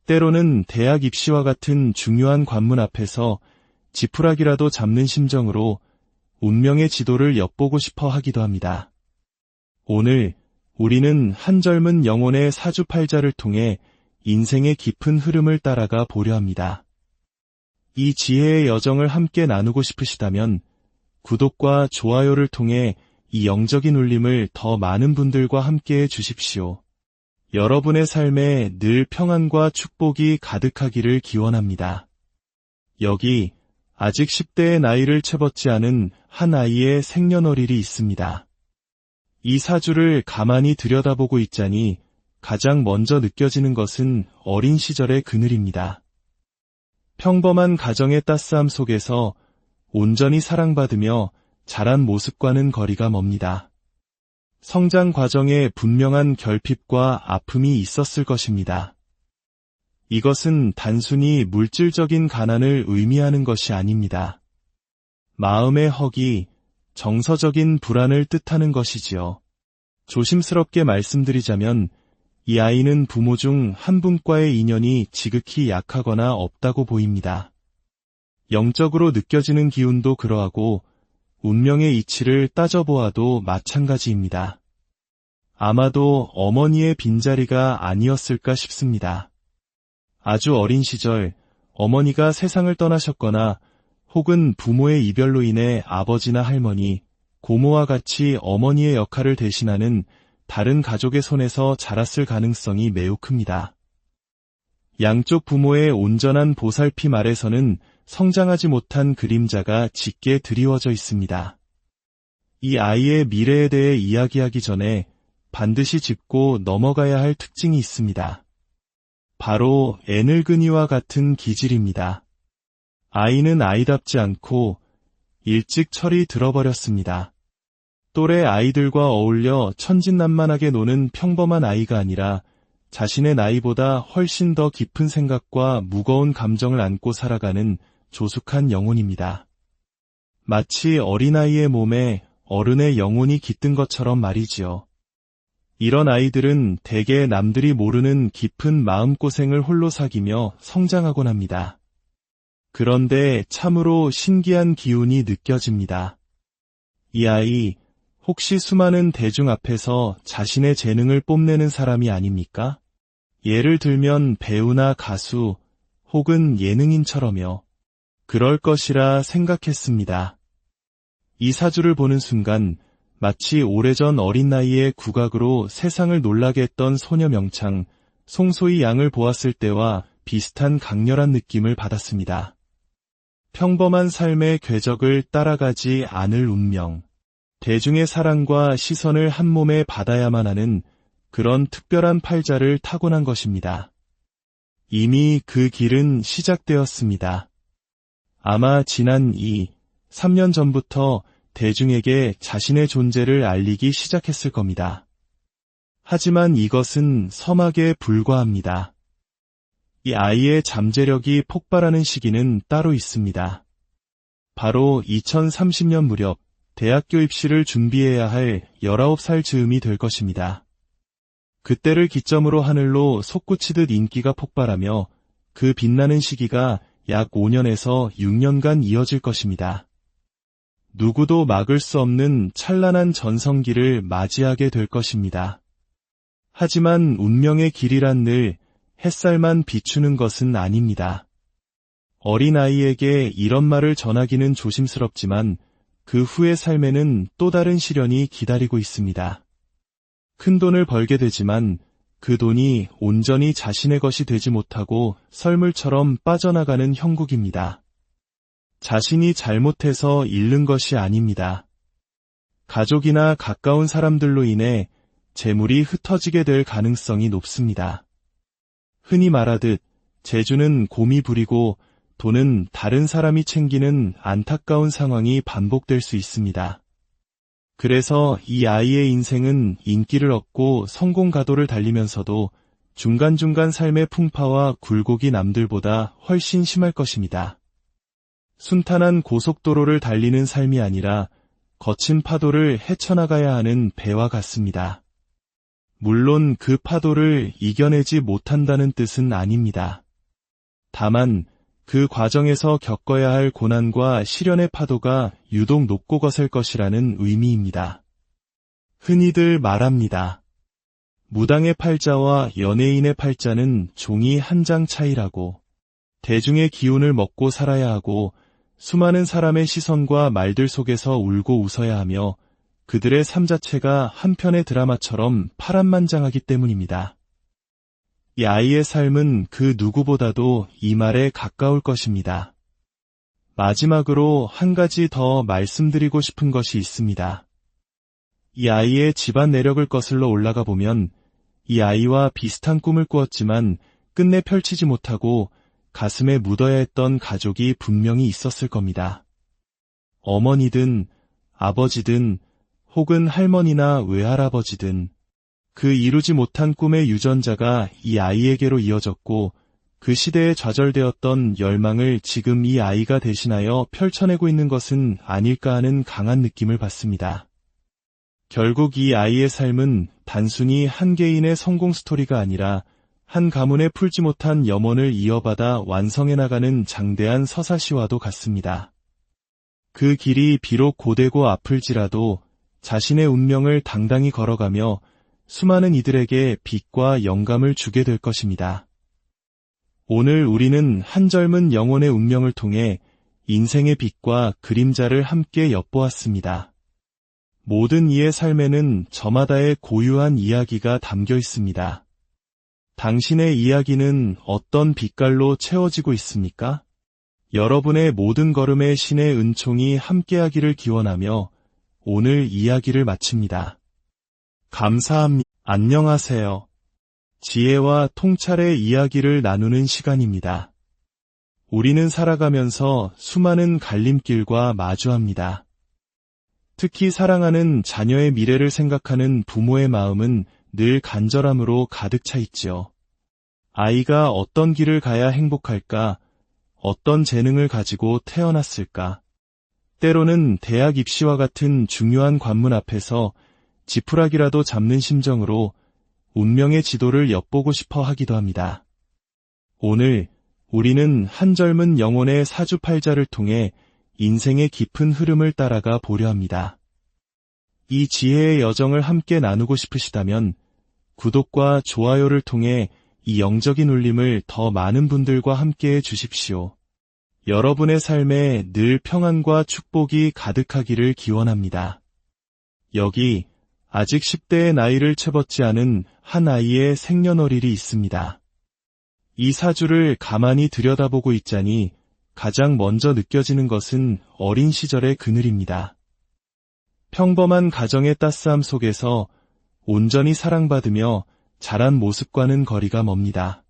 때로는 대학 입시와 같은 중요한 관문 앞에서 지푸라기라도 잡는 심정으로 운명의 지도를 엿보고 싶어 하기도 합니다. 오늘 우리는 한 젊은 영혼의 사주팔자를 통해 인생의 깊은 흐름을 따라가 보려 합니다. 이 지혜의 여정을 함께 나누고 싶으시다면 구독과 좋아요를 통해 이 영적인 울림을 더 많은 분들과 함께해 주십시오. 여러분의 삶에 늘 평안과 축복이 가득하기를 기원합니다. 여기 아직 10대의 나이를 채웠지 않은 한 아이의 생년월일이 있습니다. 이 사주를 가만히 들여다보고 있자니 가장 먼저 느껴지는 것은 어린 시절의 그늘입니다. 평범한 가정의 따스함 속에서 온전히 사랑받으며 자란 모습과는 거리가 멉니다. 성장 과정에 분명한 결핍과 아픔이 있었을 것입니다. 이것은 단순히 물질적인 가난을 의미하는 것이 아닙니다. 마음의 허기, 정서적인 불안을 뜻하는 것이지요. 조심스럽게 말씀드리자면 이 아이는 부모 중 한 분과의 인연이 지극히 약하거나 없다고 보입니다. 영적으로 느껴지는 기운도 그러하고 운명의 이치를 따져보아도 마찬가지입니다. 아마도 어머니의 빈자리가 아니었을까 싶습니다. 아주 어린 시절 어머니가 세상을 떠나셨거나 혹은 부모의 이별로 인해 아버지나 할머니, 고모와 같이 어머니의 역할을 대신하는 다른 가족의 손에서 자랐을 가능성이 매우 큽니다. 양쪽 부모의 온전한 보살핌 아래서는 성장하지 못한 그림자가 짙게 드리워져 있습니다. 이 아이의 미래에 대해 이야기하기 전에 반드시 짚고 넘어가야 할 특징이 있습니다. 바로 애늙은이와 같은 기질입니다. 아이는 아이답지 않고 일찍 철이 들어버렸습니다. 또래 아이들과 어울려 천진난만하게 노는 평범한 아이가 아니라 자신의 나이보다 훨씬 더 깊은 생각과 무거운 감정을 안고 살아가는 조숙한 영혼입니다. 마치 어린아이의 몸에 어른의 영혼이 깃든 것처럼 말이지요. 이런 아이들은 대개 남들이 모르는 깊은 마음고생을 홀로 사귀며 성장하곤 합니다. 그런데 참으로 신기한 기운이 느껴집니다. 이 아이, 혹시 수많은 대중 앞에서 자신의 재능을 뽐내는 사람이 아닙니까? 예를 들면 배우나 가수, 혹은 예능인처럼요. 그럴 것이라 생각했습니다. 이 사주를 보는 순간 마치 오래전 어린 나이에 국악으로 세상을 놀라게 했던 소녀 명창, 송소희 양을 보았을 때와 비슷한 강렬한 느낌을 받았습니다. 평범한 삶의 궤적을 따라가지 않을 운명, 대중의 사랑과 시선을 한 몸에 받아야만 하는 그런 특별한 팔자를 타고난 것입니다. 이미 그 길은 시작되었습니다. 아마 지난 3년 전부터 대중에게 자신의 존재를 알리기 시작했을 겁니다. 하지만 이것은 서막에 불과합니다. 이 아이의 잠재력이 폭발하는 시기는 따로 있습니다. 바로 2030년 무렵 대학교 입시를 준비해야 할 19살 즈음이 될 것입니다. 그때를 기점으로 하늘로 솟구치듯 인기가 폭발하며 그 빛나는 시기가 약 5년에서 6년간 이어질 것입니다. 누구도 막을 수 없는 찬란한 전성기를 맞이하게 될 것입니다. 하지만 운명의 길이란 늘 햇살만 비추는 것은 아닙니다. 어린아이에게 이런 말을 전하기는 조심스럽지만 그 후의 삶에는 또 다른 시련이 기다리고 있습니다. 큰 돈을 벌게 되지만 그 돈이 온전히 자신의 것이 되지 못하고 썰물처럼 빠져나가는 형국입니다. 자신이 잘못해서 잃는 것이 아닙니다. 가족이나 가까운 사람들로 인해 재물이 흩어지게 될 가능성이 높습니다. 흔히 말하듯 재주는 곰이 부리고 돈은 다른 사람이 챙기는 안타까운 상황이 반복될 수 있습니다. 그래서 이 아이의 인생은 인기를 얻고 성공 가도를 달리면서도 중간중간 삶의 풍파와 굴곡이 남들보다 훨씬 심할 것입니다. 순탄한 고속도로를 달리는 삶이 아니라 거친 파도를 헤쳐나가야 하는 배와 같습니다. 물론 그 파도를 이겨내지 못한다는 뜻은 아닙니다. 다만 그 과정에서 겪어야 할 고난과 시련의 파도가 유독 높고 거셀 것이라는 의미입니다. 흔히들 말합니다. 무당의 팔자와 연예인의 팔자는 종이 한 장 차이라고. 대중의 기운을 먹고 살아야 하고 수많은 사람의 시선과 말들 속에서 울고 웃어야 하며 그들의 삶 자체가 한편의 드라마처럼 파란만장하기 때문입니다. 이 아이의 삶은 그 누구보다도 이 말에 가까울 것입니다. 마지막으로 한 가지 더 말씀드리고 싶은 것이 있습니다. 이 아이의 집안 내력을 거슬러 올라가 보면 이 아이와 비슷한 꿈을 꾸었지만 끝내 펼치지 못하고 가슴에 묻어야 했던 가족이 분명히 있었을 겁니다. 어머니든 아버지든 혹은 할머니나 외할아버지든 그 이루지 못한 꿈의 유전자가 이 아이에게로 이어졌고 그 시대에 좌절되었던 열망을 지금 이 아이가 대신하여 펼쳐내고 있는 것은 아닐까 하는 강한 느낌을 받습니다. 결국 이 아이의 삶은 단순히 한 개인의 성공 스토리가 아니라 한 가문의 풀지 못한 염원을 이어받아 완성해 나가는 장대한 서사시와도 같습니다. 그 길이 비록 고되고 아플지라도 자신의 운명을 당당히 걸어가며 수많은 이들에게 빛과 영감을 주게 될 것입니다. 오늘 우리는 한 젊은 영혼의 운명을 통해 인생의 빛과 그림자를 함께 엿보았습니다. 모든 이의 삶에는 저마다의 고유한 이야기가 담겨 있습니다. 당신의 이야기는 어떤 빛깔로 채워지고 있습니까? 여러분의 모든 걸음에 신의 은총이 함께하기를 기원하며 오늘 이야기를 마칩니다. 감사합니다. 안녕하세요. 지혜와 통찰의 이야기를 나누는 시간입니다. 우리는 살아가면서 수많은 갈림길과 마주합니다. 특히 사랑하는 자녀의 미래를 생각하는 부모의 마음은 늘 간절함으로 가득 차 있지요. 아이가 어떤 길을 가야 행복할까? 어떤 재능을 가지고 태어났을까? 때로는 대학 입시와 같은 중요한 관문 앞에서 지푸라기라도 잡는 심정으로 운명의 지도를 엿보고 싶어 하기도 합니다. 오늘 우리는 한 젊은 영혼의 사주팔자를 통해 인생의 깊은 흐름을 따라가 보려 합니다. 이 지혜의 여정을 함께 나누고 싶으시다면 구독과 좋아요를 통해 이 영적인 울림을 더 많은 분들과 함께 해 주십시오. 여러분의 삶에 늘 평안과 축복이 가득하기를 기원합니다. 여기 아직 10대의 나이를 채웠지 않은 한 아이의 생년월일이 있습니다. 이 사주를 가만히 들여다보고 있자니 가장 먼저 느껴지는 것은 어린 시절의 그늘입니다. 평범한 가정의 따스함 속에서 온전히 사랑받으며 자란 모습과는 거리가 멉니다.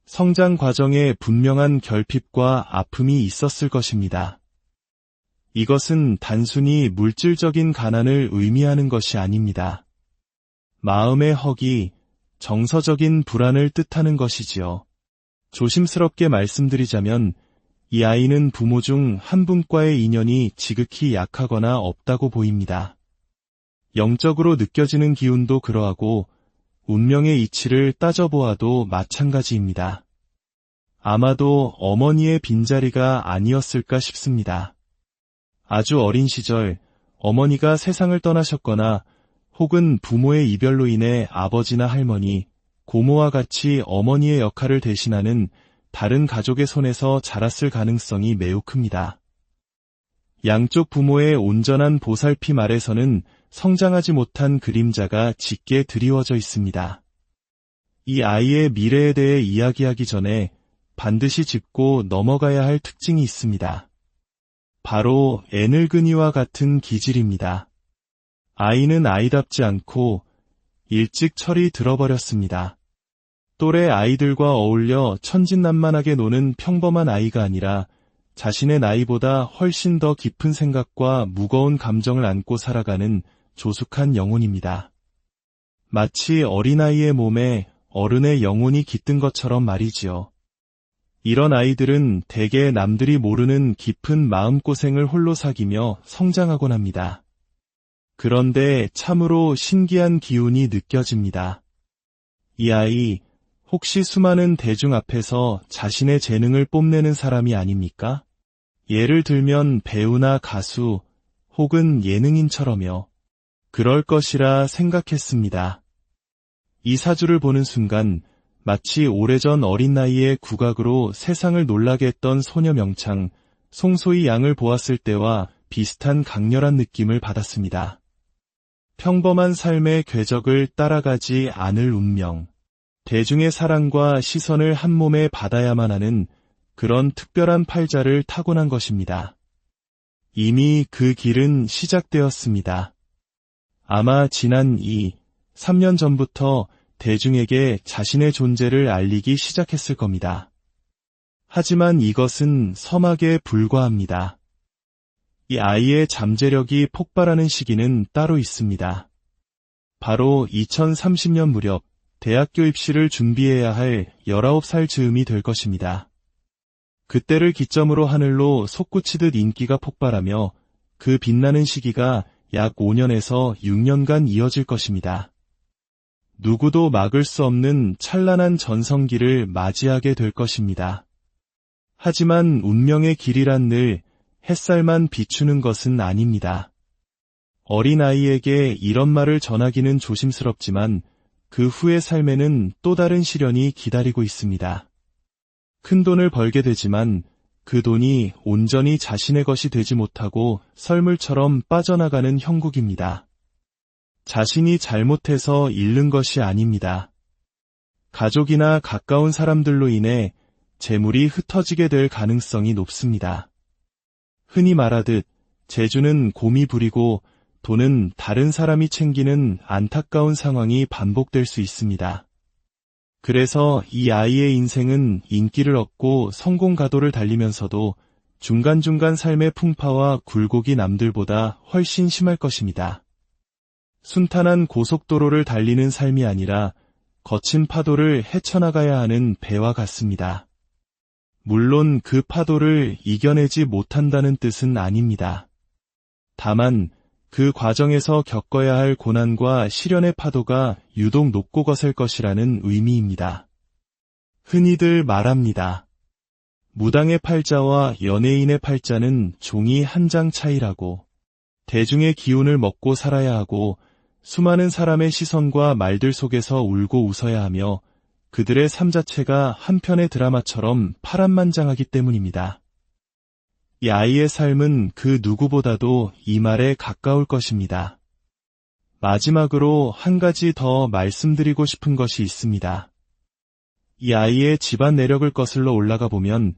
성장 과정에 분명한 결핍과 아픔이 있었을 것입니다. 이것은 단순히 물질적인 가난을 의미하는 것이 아닙니다. 마음의 허기, 정서적인 불안을 뜻하는 것이지요. 조심스럽게 말씀드리자면 이 아이는 부모 중 한 분과의 인연이 지극히 약하거나 없다고 보입니다. 영적으로 느껴지는 기운도 그러하고 운명의 이치를 따져보아도 마찬가지입니다. 아마도 어머니의 빈자리가 아니었을까 싶습니다. 아주 어린 시절 어머니가 세상을 떠나셨거나 혹은 부모의 이별로 인해 아버지나 할머니, 고모와 같이 어머니의 역할을 대신하는 다른 가족의 손에서 자랐을 가능성이 매우 큽니다. 양쪽 부모의 온전한 보살핌 아래서는 성장하지 못한 그림자가 짙게 드리워져 있습니다. 이 아이의 미래에 대해 이야기하기 전에 반드시 짚고 넘어가야 할 특징이 있습니다. 바로 애늙은이와 같은 기질입니다. 아이는 아이답지 않고 일찍 철이 들어버렸습니다. 또래 아이들과 어울려 천진난만하게 노는 평범한 아이가 아니라 자신의 나이보다 훨씬 더 깊은 생각과 무거운 감정을 안고 살아가는 조숙한 영혼입니다. 마치 어린아이의 몸에 어른의 영혼이 깃든 것처럼 말이지요. 이런 아이들은 대개 남들이 모르는 깊은 마음고생을 홀로 사귀며 성장하곤 합니다. 그런데 참으로 신기한 기운이 느껴집니다. 이 아이, 혹시 수많은 대중 앞에서 자신의 재능을 뽐내는 사람이 아닙니까? 예를 들면 배우나 가수, 혹은 예능인처럼요. 그럴 것이라 생각했습니다. 이 사주를 보는 순간 마치 오래전 어린 나이에 국악으로 세상을 놀라게 했던 소녀 명창, 송소희 양을 보았을 때와 비슷한 강렬한 느낌을 받았습니다. 평범한 삶의 궤적을 따라가지 않을 운명, 대중의 사랑과 시선을 한 몸에 받아야만 하는 그런 특별한 팔자를 타고난 것입니다. 이미 그 길은 시작되었습니다. 아마 지난 3년 전부터 대중에게 자신의 존재를 알리기 시작했을 겁니다. 하지만 이것은 서막에 불과합니다. 이 아이의 잠재력이 폭발하는 시기는 따로 있습니다. 바로 2030년 무렵 대학교 입시를 준비해야 할 19살 즈음이 될 것입니다. 그때를 기점으로 하늘로 솟구치듯 인기가 폭발하며 그 빛나는 시기가 약 5년에서 6년간 이어질 것입니다. 누구도 막을 수 없는 찬란한 전성기를 맞이하게 될 것입니다. 하지만 운명의 길이란 늘 햇살만 비추는 것은 아닙니다. 어린아이에게 이런 말을 전하기는 조심스럽지만 그 후의 삶에는 또 다른 시련이 기다리고 있습니다. 큰 돈을 벌게 되지만 그 돈이 온전히 자신의 것이 되지 못하고 썰물처럼 빠져나가는 형국입니다. 자신이 잘못해서 잃는 것이 아닙니다. 가족이나 가까운 사람들로 인해 재물이 흩어지게 될 가능성이 높습니다. 흔히 말하듯 재주는 곰이 부리고 돈은 다른 사람이 챙기는 안타까운 상황이 반복될 수 있습니다. 그래서 이 아이의 인생은 인기를 얻고 성공 가도를 달리면서도 중간중간 삶의 풍파와 굴곡이 남들보다 훨씬 심할 것입니다. 순탄한 고속도로를 달리는 삶이 아니라 거친 파도를 헤쳐나가야 하는 배와 같습니다. 물론 그 파도를 이겨내지 못한다는 뜻은 아닙니다. 다만 그 과정에서 겪어야 할 고난과 시련의 파도가 유독 높고 거셀 것이라는 의미입니다. 흔히들 말합니다. 무당의 팔자와 연예인의 팔자는 종이 한 장 차이라고. 대중의 기운을 먹고 살아야 하고 수많은 사람의 시선과 말들 속에서 울고 웃어야 하며 그들의 삶 자체가 한편의 드라마처럼 파란만장하기 때문입니다. 이 아이의 삶은 그 누구보다도 이 말에 가까울 것입니다. 마지막으로 한 가지 더 말씀드리고 싶은 것이 있습니다. 이 아이의 집안 내력을 거슬러 올라가 보면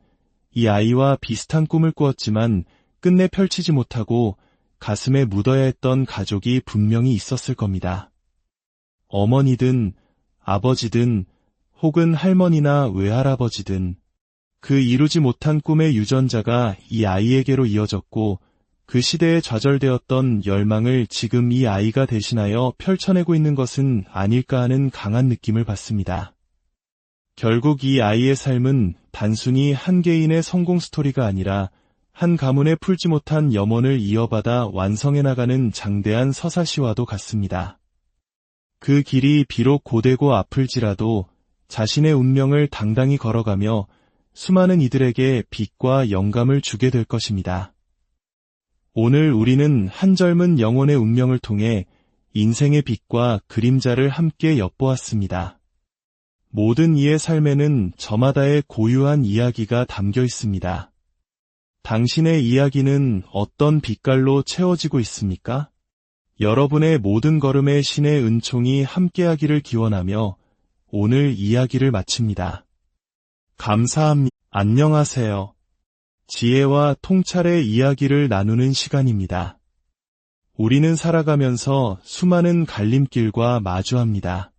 이 아이와 비슷한 꿈을 꾸었지만 끝내 펼치지 못하고 가슴에 묻어야 했던 가족이 분명히 있었을 겁니다. 어머니든 아버지든 혹은 할머니나 외할아버지든 그 이루지 못한 꿈의 유전자가 이 아이에게로 이어졌고 그 시대에 좌절되었던 열망을 지금 이 아이가 대신하여 펼쳐내고 있는 것은 아닐까 하는 강한 느낌을 받습니다. 결국 이 아이의 삶은 단순히 한 개인의 성공 스토리가 아니라 한 가문의 풀지 못한 염원을 이어받아 완성해 나가는 장대한 서사시와도 같습니다. 그 길이 비록 고되고 아플지라도 자신의 운명을 당당히 걸어가며 수많은 이들에게 빛과 영감을 주게 될 것입니다. 오늘 우리는 한 젊은 영혼의 운명을 통해 인생의 빛과 그림자를 함께 엿보았습니다. 모든 이의 삶에는 저마다의 고유한 이야기가 담겨 있습니다. 당신의 이야기는 어떤 빛깔로 채워지고 있습니까? 여러분의 모든 걸음에 신의 은총이 함께하기를 기원하며 오늘 이야기를 마칩니다. 감사합니다. 안녕하세요. 지혜와 통찰의 이야기를 나누는 시간입니다. 우리는 살아가면서 수많은 갈림길과 마주합니다.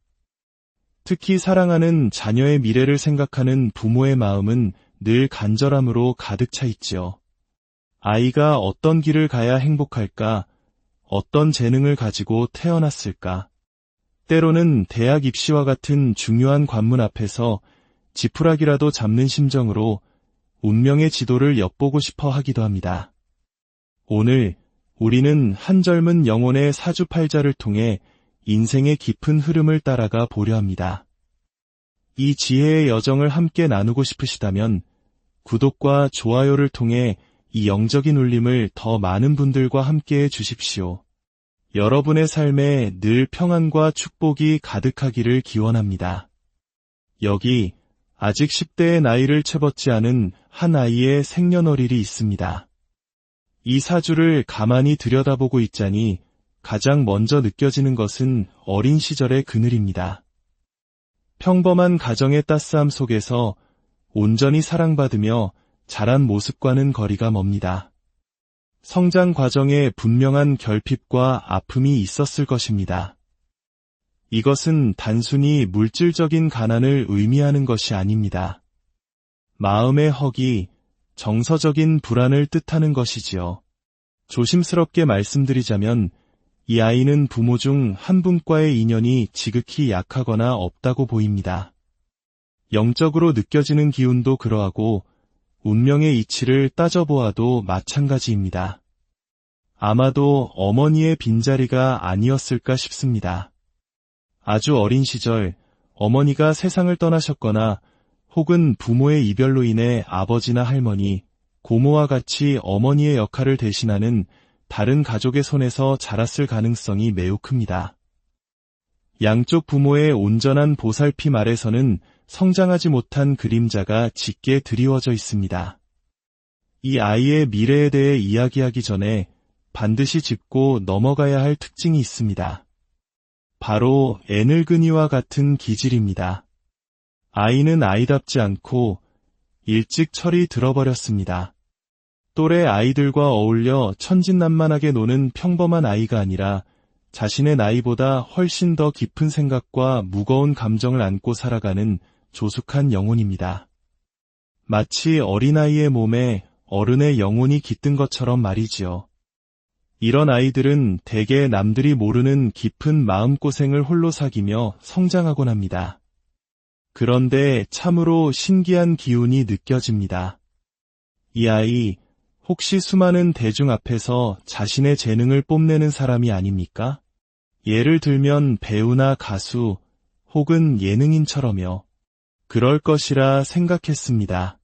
특히 사랑하는 자녀의 미래를 생각하는 부모의 마음은 늘 간절함으로 가득 차 있지요. 아이가 어떤 길을 가야 행복할까? 어떤 재능을 가지고 태어났을까? 때로는 대학 입시와 같은 중요한 관문 앞에서 지푸라기라도 잡는 심정으로 운명의 지도를 엿보고 싶어 하기도 합니다. 오늘 우리는 한 젊은 영혼의 사주팔자를 통해 인생의 깊은 흐름을 따라가 보려 합니다. 이 지혜의 여정을 함께 나누고 싶으시다면 구독과 좋아요를 통해 이 영적인 울림을 더 많은 분들과 함께해 주십시오. 여러분의 삶에 늘 평안과 축복이 가득하기를 기원합니다. 여기 아직 10대의 나이를 채웠지 않은 한 아이의 생년월일이 있습니다. 이 사주를 가만히 들여다보고 있자니 가장 먼저 느껴지는 것은 어린 시절의 그늘입니다. 평범한 가정의 따스함 속에서 온전히 사랑받으며 자란 모습과는 거리가 멉니다. 성장 과정에 분명한 결핍과 아픔이 있었을 것입니다. 이것은 단순히 물질적인 가난을 의미하는 것이 아닙니다. 마음의 허기, 정서적인 불안을 뜻하는 것이지요. 조심스럽게 말씀드리자면 이 아이는 부모 중 한 분과의 인연이 지극히 약하거나 없다고 보입니다. 영적으로 느껴지는 기운도 그러하고 운명의 이치를 따져보아도 마찬가지입니다. 아마도 어머니의 빈자리가 아니었을까 싶습니다. 아주 어린 시절 어머니가 세상을 떠나셨거나 혹은 부모의 이별로 인해 아버지나 할머니, 고모와 같이 어머니의 역할을 대신하는 다른 가족의 손에서 자랐을 가능성이 매우 큽니다. 양쪽 부모의 온전한 보살핌 아래서는 성장하지 못한 그림자가 짙게 드리워져 있습니다. 이 아이의 미래에 대해 이야기하기 전에 반드시 짚고 넘어가야 할 특징이 있습니다. 바로 애늙은이와 같은 기질입니다. 아이는 아이답지 않고 일찍 철이 들어버렸습니다. 또래 아이들과 어울려 천진난만하게 노는 평범한 아이가 아니라 자신의 나이보다 훨씬 더 깊은 생각과 무거운 감정을 안고 살아가는 조숙한 영혼입니다. 마치 어린아이의 몸에 어른의 영혼이 깃든 것처럼 말이지요. 이런 아이들은 대개 남들이 모르는 깊은 마음고생을 홀로 사귀며 성장하곤 합니다. 그런데 참으로 신기한 기운이 느껴집니다. 이 아이, 혹시 수많은 대중 앞에서 자신의 재능을 뽐내는 사람이 아닙니까? 예를 들면 배우나 가수 혹은 예능인처럼요. 그럴 것이라 생각했습니다.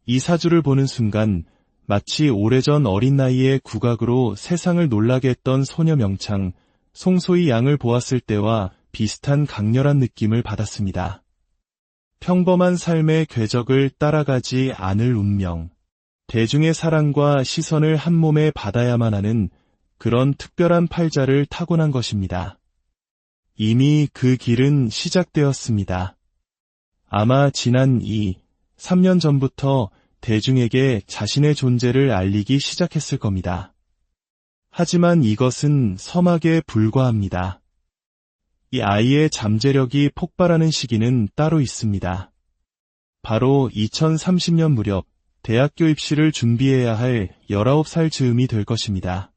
이 사주를 보는 순간 마치 오래전 어린 나이에 국악으로 세상을 놀라게 했던 소녀 명창 송소희 양을 보았을 때와 비슷한 강렬한 느낌을 받았습니다. 평범한 삶의 궤적을 따라가지 않을 운명, 대중의 사랑과 시선을 한 몸에 받아야만 하는 그런 특별한 팔자를 타고난 것입니다. 이미 그 길은 시작되었습니다. 아마 지난 3년 전부터 대중에게 자신의 존재를 알리기 시작했을 겁니다. 하지만 이것은 서막에 불과합니다. 이 아이의 잠재력이 폭발하는 시기는 따로 있습니다. 바로 2030년 무렵 대학교 입시를 준비해야 할 19살 즈음이 될 것입니다.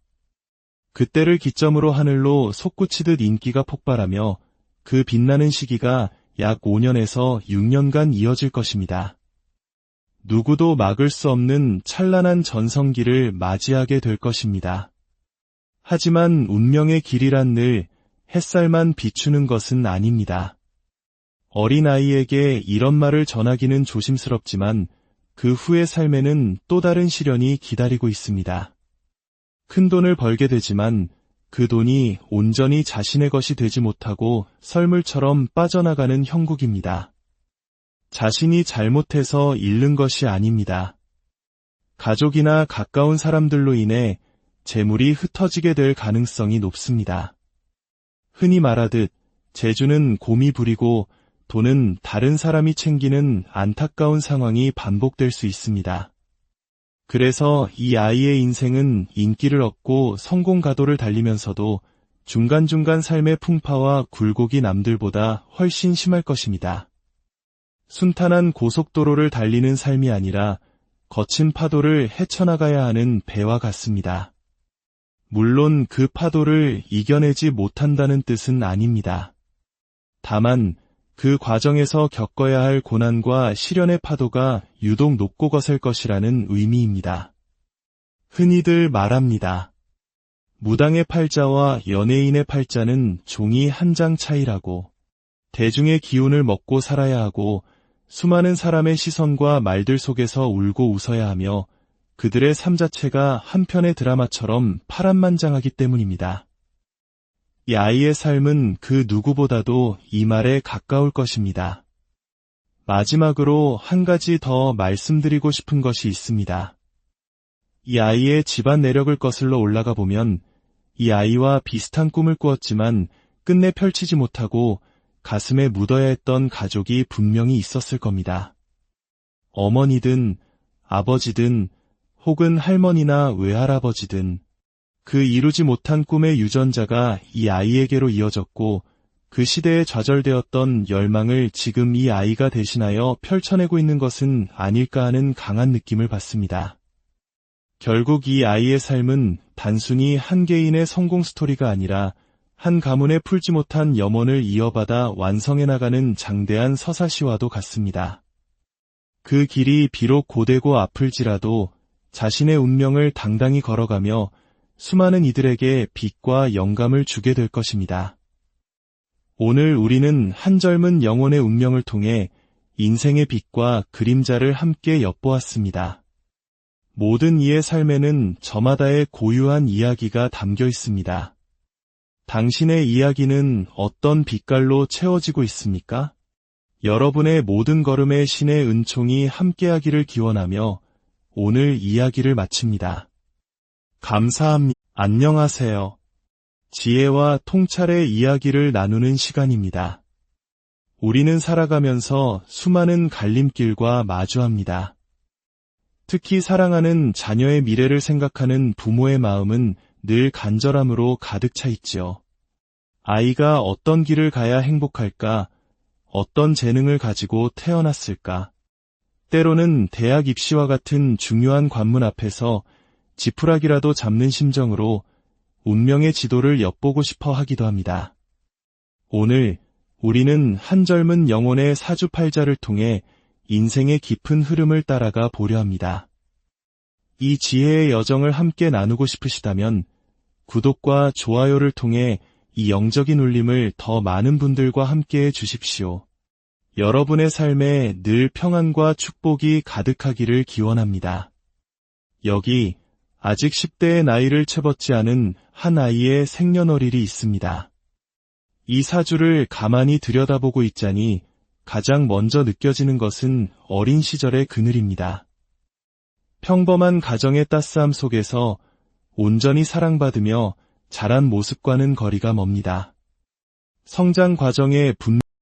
그때를 기점으로 하늘로 솟구치듯 인기가 폭발하며 그 빛나는 시기가 약 5년에서 6년간 이어질 것입니다. 누구도 막을 수 없는 찬란한 전성기를 맞이하게 될 것입니다. 하지만 운명의 길이란 늘 햇살만 비추는 것은 아닙니다. 어린아이에게 이런 말을 전하기는 조심스럽지만 그 후의 삶에는 또 다른 시련이 기다리고 있습니다. 큰 돈을 벌게 되지만 그 돈이 온전히 자신의 것이 되지 못하고 썰물처럼 빠져나가는 형국입니다. 자신이 잘못해서 잃는 것이 아닙니다. 가족이나 가까운 사람들로 인해 재물이 흩어지게 될 가능성이 높습니다. 흔히 말하듯 재주는 곰이 부리고 돈은 다른 사람이 챙기는 안타까운 상황이 반복될 수 있습니다. 그래서 이 아이의 인생은 인기를 얻고 성공 가도를 달리면서도 중간중간 삶의 풍파와 굴곡이 남들보다 훨씬 심할 것입니다. 순탄한 고속도로를 달리는 삶이 아니라 거친 파도를 헤쳐나가야 하는 배와 같습니다. 물론 그 파도를 이겨내지 못한다는 뜻은 아닙니다. 다만 그 과정에서 겪어야 할 고난과 시련의 파도가 유독 높고 거셀 것이라는 의미입니다. 흔히들 말합니다. 무당의 팔자와 연예인의 팔자는 종이 한 장 차이라고. 대중의 기운을 먹고 살아야 하고 수많은 사람의 시선과 말들 속에서 울고 웃어야 하며 그들의 삶 자체가 한편의 드라마처럼 파란만장하기 때문입니다. 이 아이의 삶은 그 누구보다도 이 말에 가까울 것입니다. 마지막으로 한 가지 더 말씀드리고 싶은 것이 있습니다. 이 아이의 집안 내력을 거슬러 올라가 보면 이 아이와 비슷한 꿈을 꾸었지만 끝내 펼치지 못하고 가슴에 묻어야 했던 가족이 분명히 있었을 겁니다. 어머니든 아버지든 혹은 할머니나 외할아버지든 그 이루지 못한 꿈의 유전자가 이 아이에게로 이어졌고 그 시대에 좌절되었던 열망을 지금 이 아이가 대신하여 펼쳐내고 있는 것은 아닐까 하는 강한 느낌을 받습니다. 결국 이 아이의 삶은 단순히 한 개인의 성공 스토리가 아니라 한 가문에 풀지 못한 염원을 이어받아 완성해 나가는 장대한 서사시와도 같습니다. 그 길이 비록 고되고 아플지라도 자신의 운명을 당당히 걸어가며 수많은 이들에게 빛과 영감을 주게 될 것입니다. 오늘 우리는 한 젊은 영혼의 운명을 통해 인생의 빛과 그림자를 함께 엿보았습니다. 모든 이의 삶에는 저마다의 고유한 이야기가 담겨 있습니다. 당신의 이야기는 어떤 빛깔로 채워지고 있습니까? 여러분의 모든 걸음에 신의 은총이 함께하기를 기원하며 오늘 이야기를 마칩니다. 감사합니다. 안녕하세요. 지혜와 통찰의 이야기를 나누는 시간입니다. 우리는 살아가면서 수많은 갈림길과 마주합니다. 특히 사랑하는 자녀의 미래를 생각하는 부모의 마음은 늘 간절함으로 가득 차 있지요. 아이가 어떤 길을 가야 행복할까? 어떤 재능을 가지고 태어났을까? 때로는 대학 입시와 같은 중요한 관문 앞에서 지푸라기라도 잡는 심정으로 운명의 지도를 엿보고 싶어 하기도 합니다. 오늘 우리는 한 젊은 영혼의 사주팔자를 통해 인생의 깊은 흐름을 따라가 보려 합니다. 이 지혜의 여정을 함께 나누고 싶으시다면 구독과 좋아요를 통해 이 영적인 울림을 더 많은 분들과 함께 해 주십시오. 여러분의 삶에 늘 평안과 축복이 가득하기를 기원합니다. 여기 아직 10대의 나이를 채웠지 않은 한 아이의 생년월일이 있습니다. 이 사주를 가만히 들여다보고 있자니 가장 먼저 느껴지는 것은 어린 시절의 그늘입니다. 평범한 가정의 따스함 속에서 온전히 사랑받으며 자란 모습과는 거리가 멉니다. 성장 과정의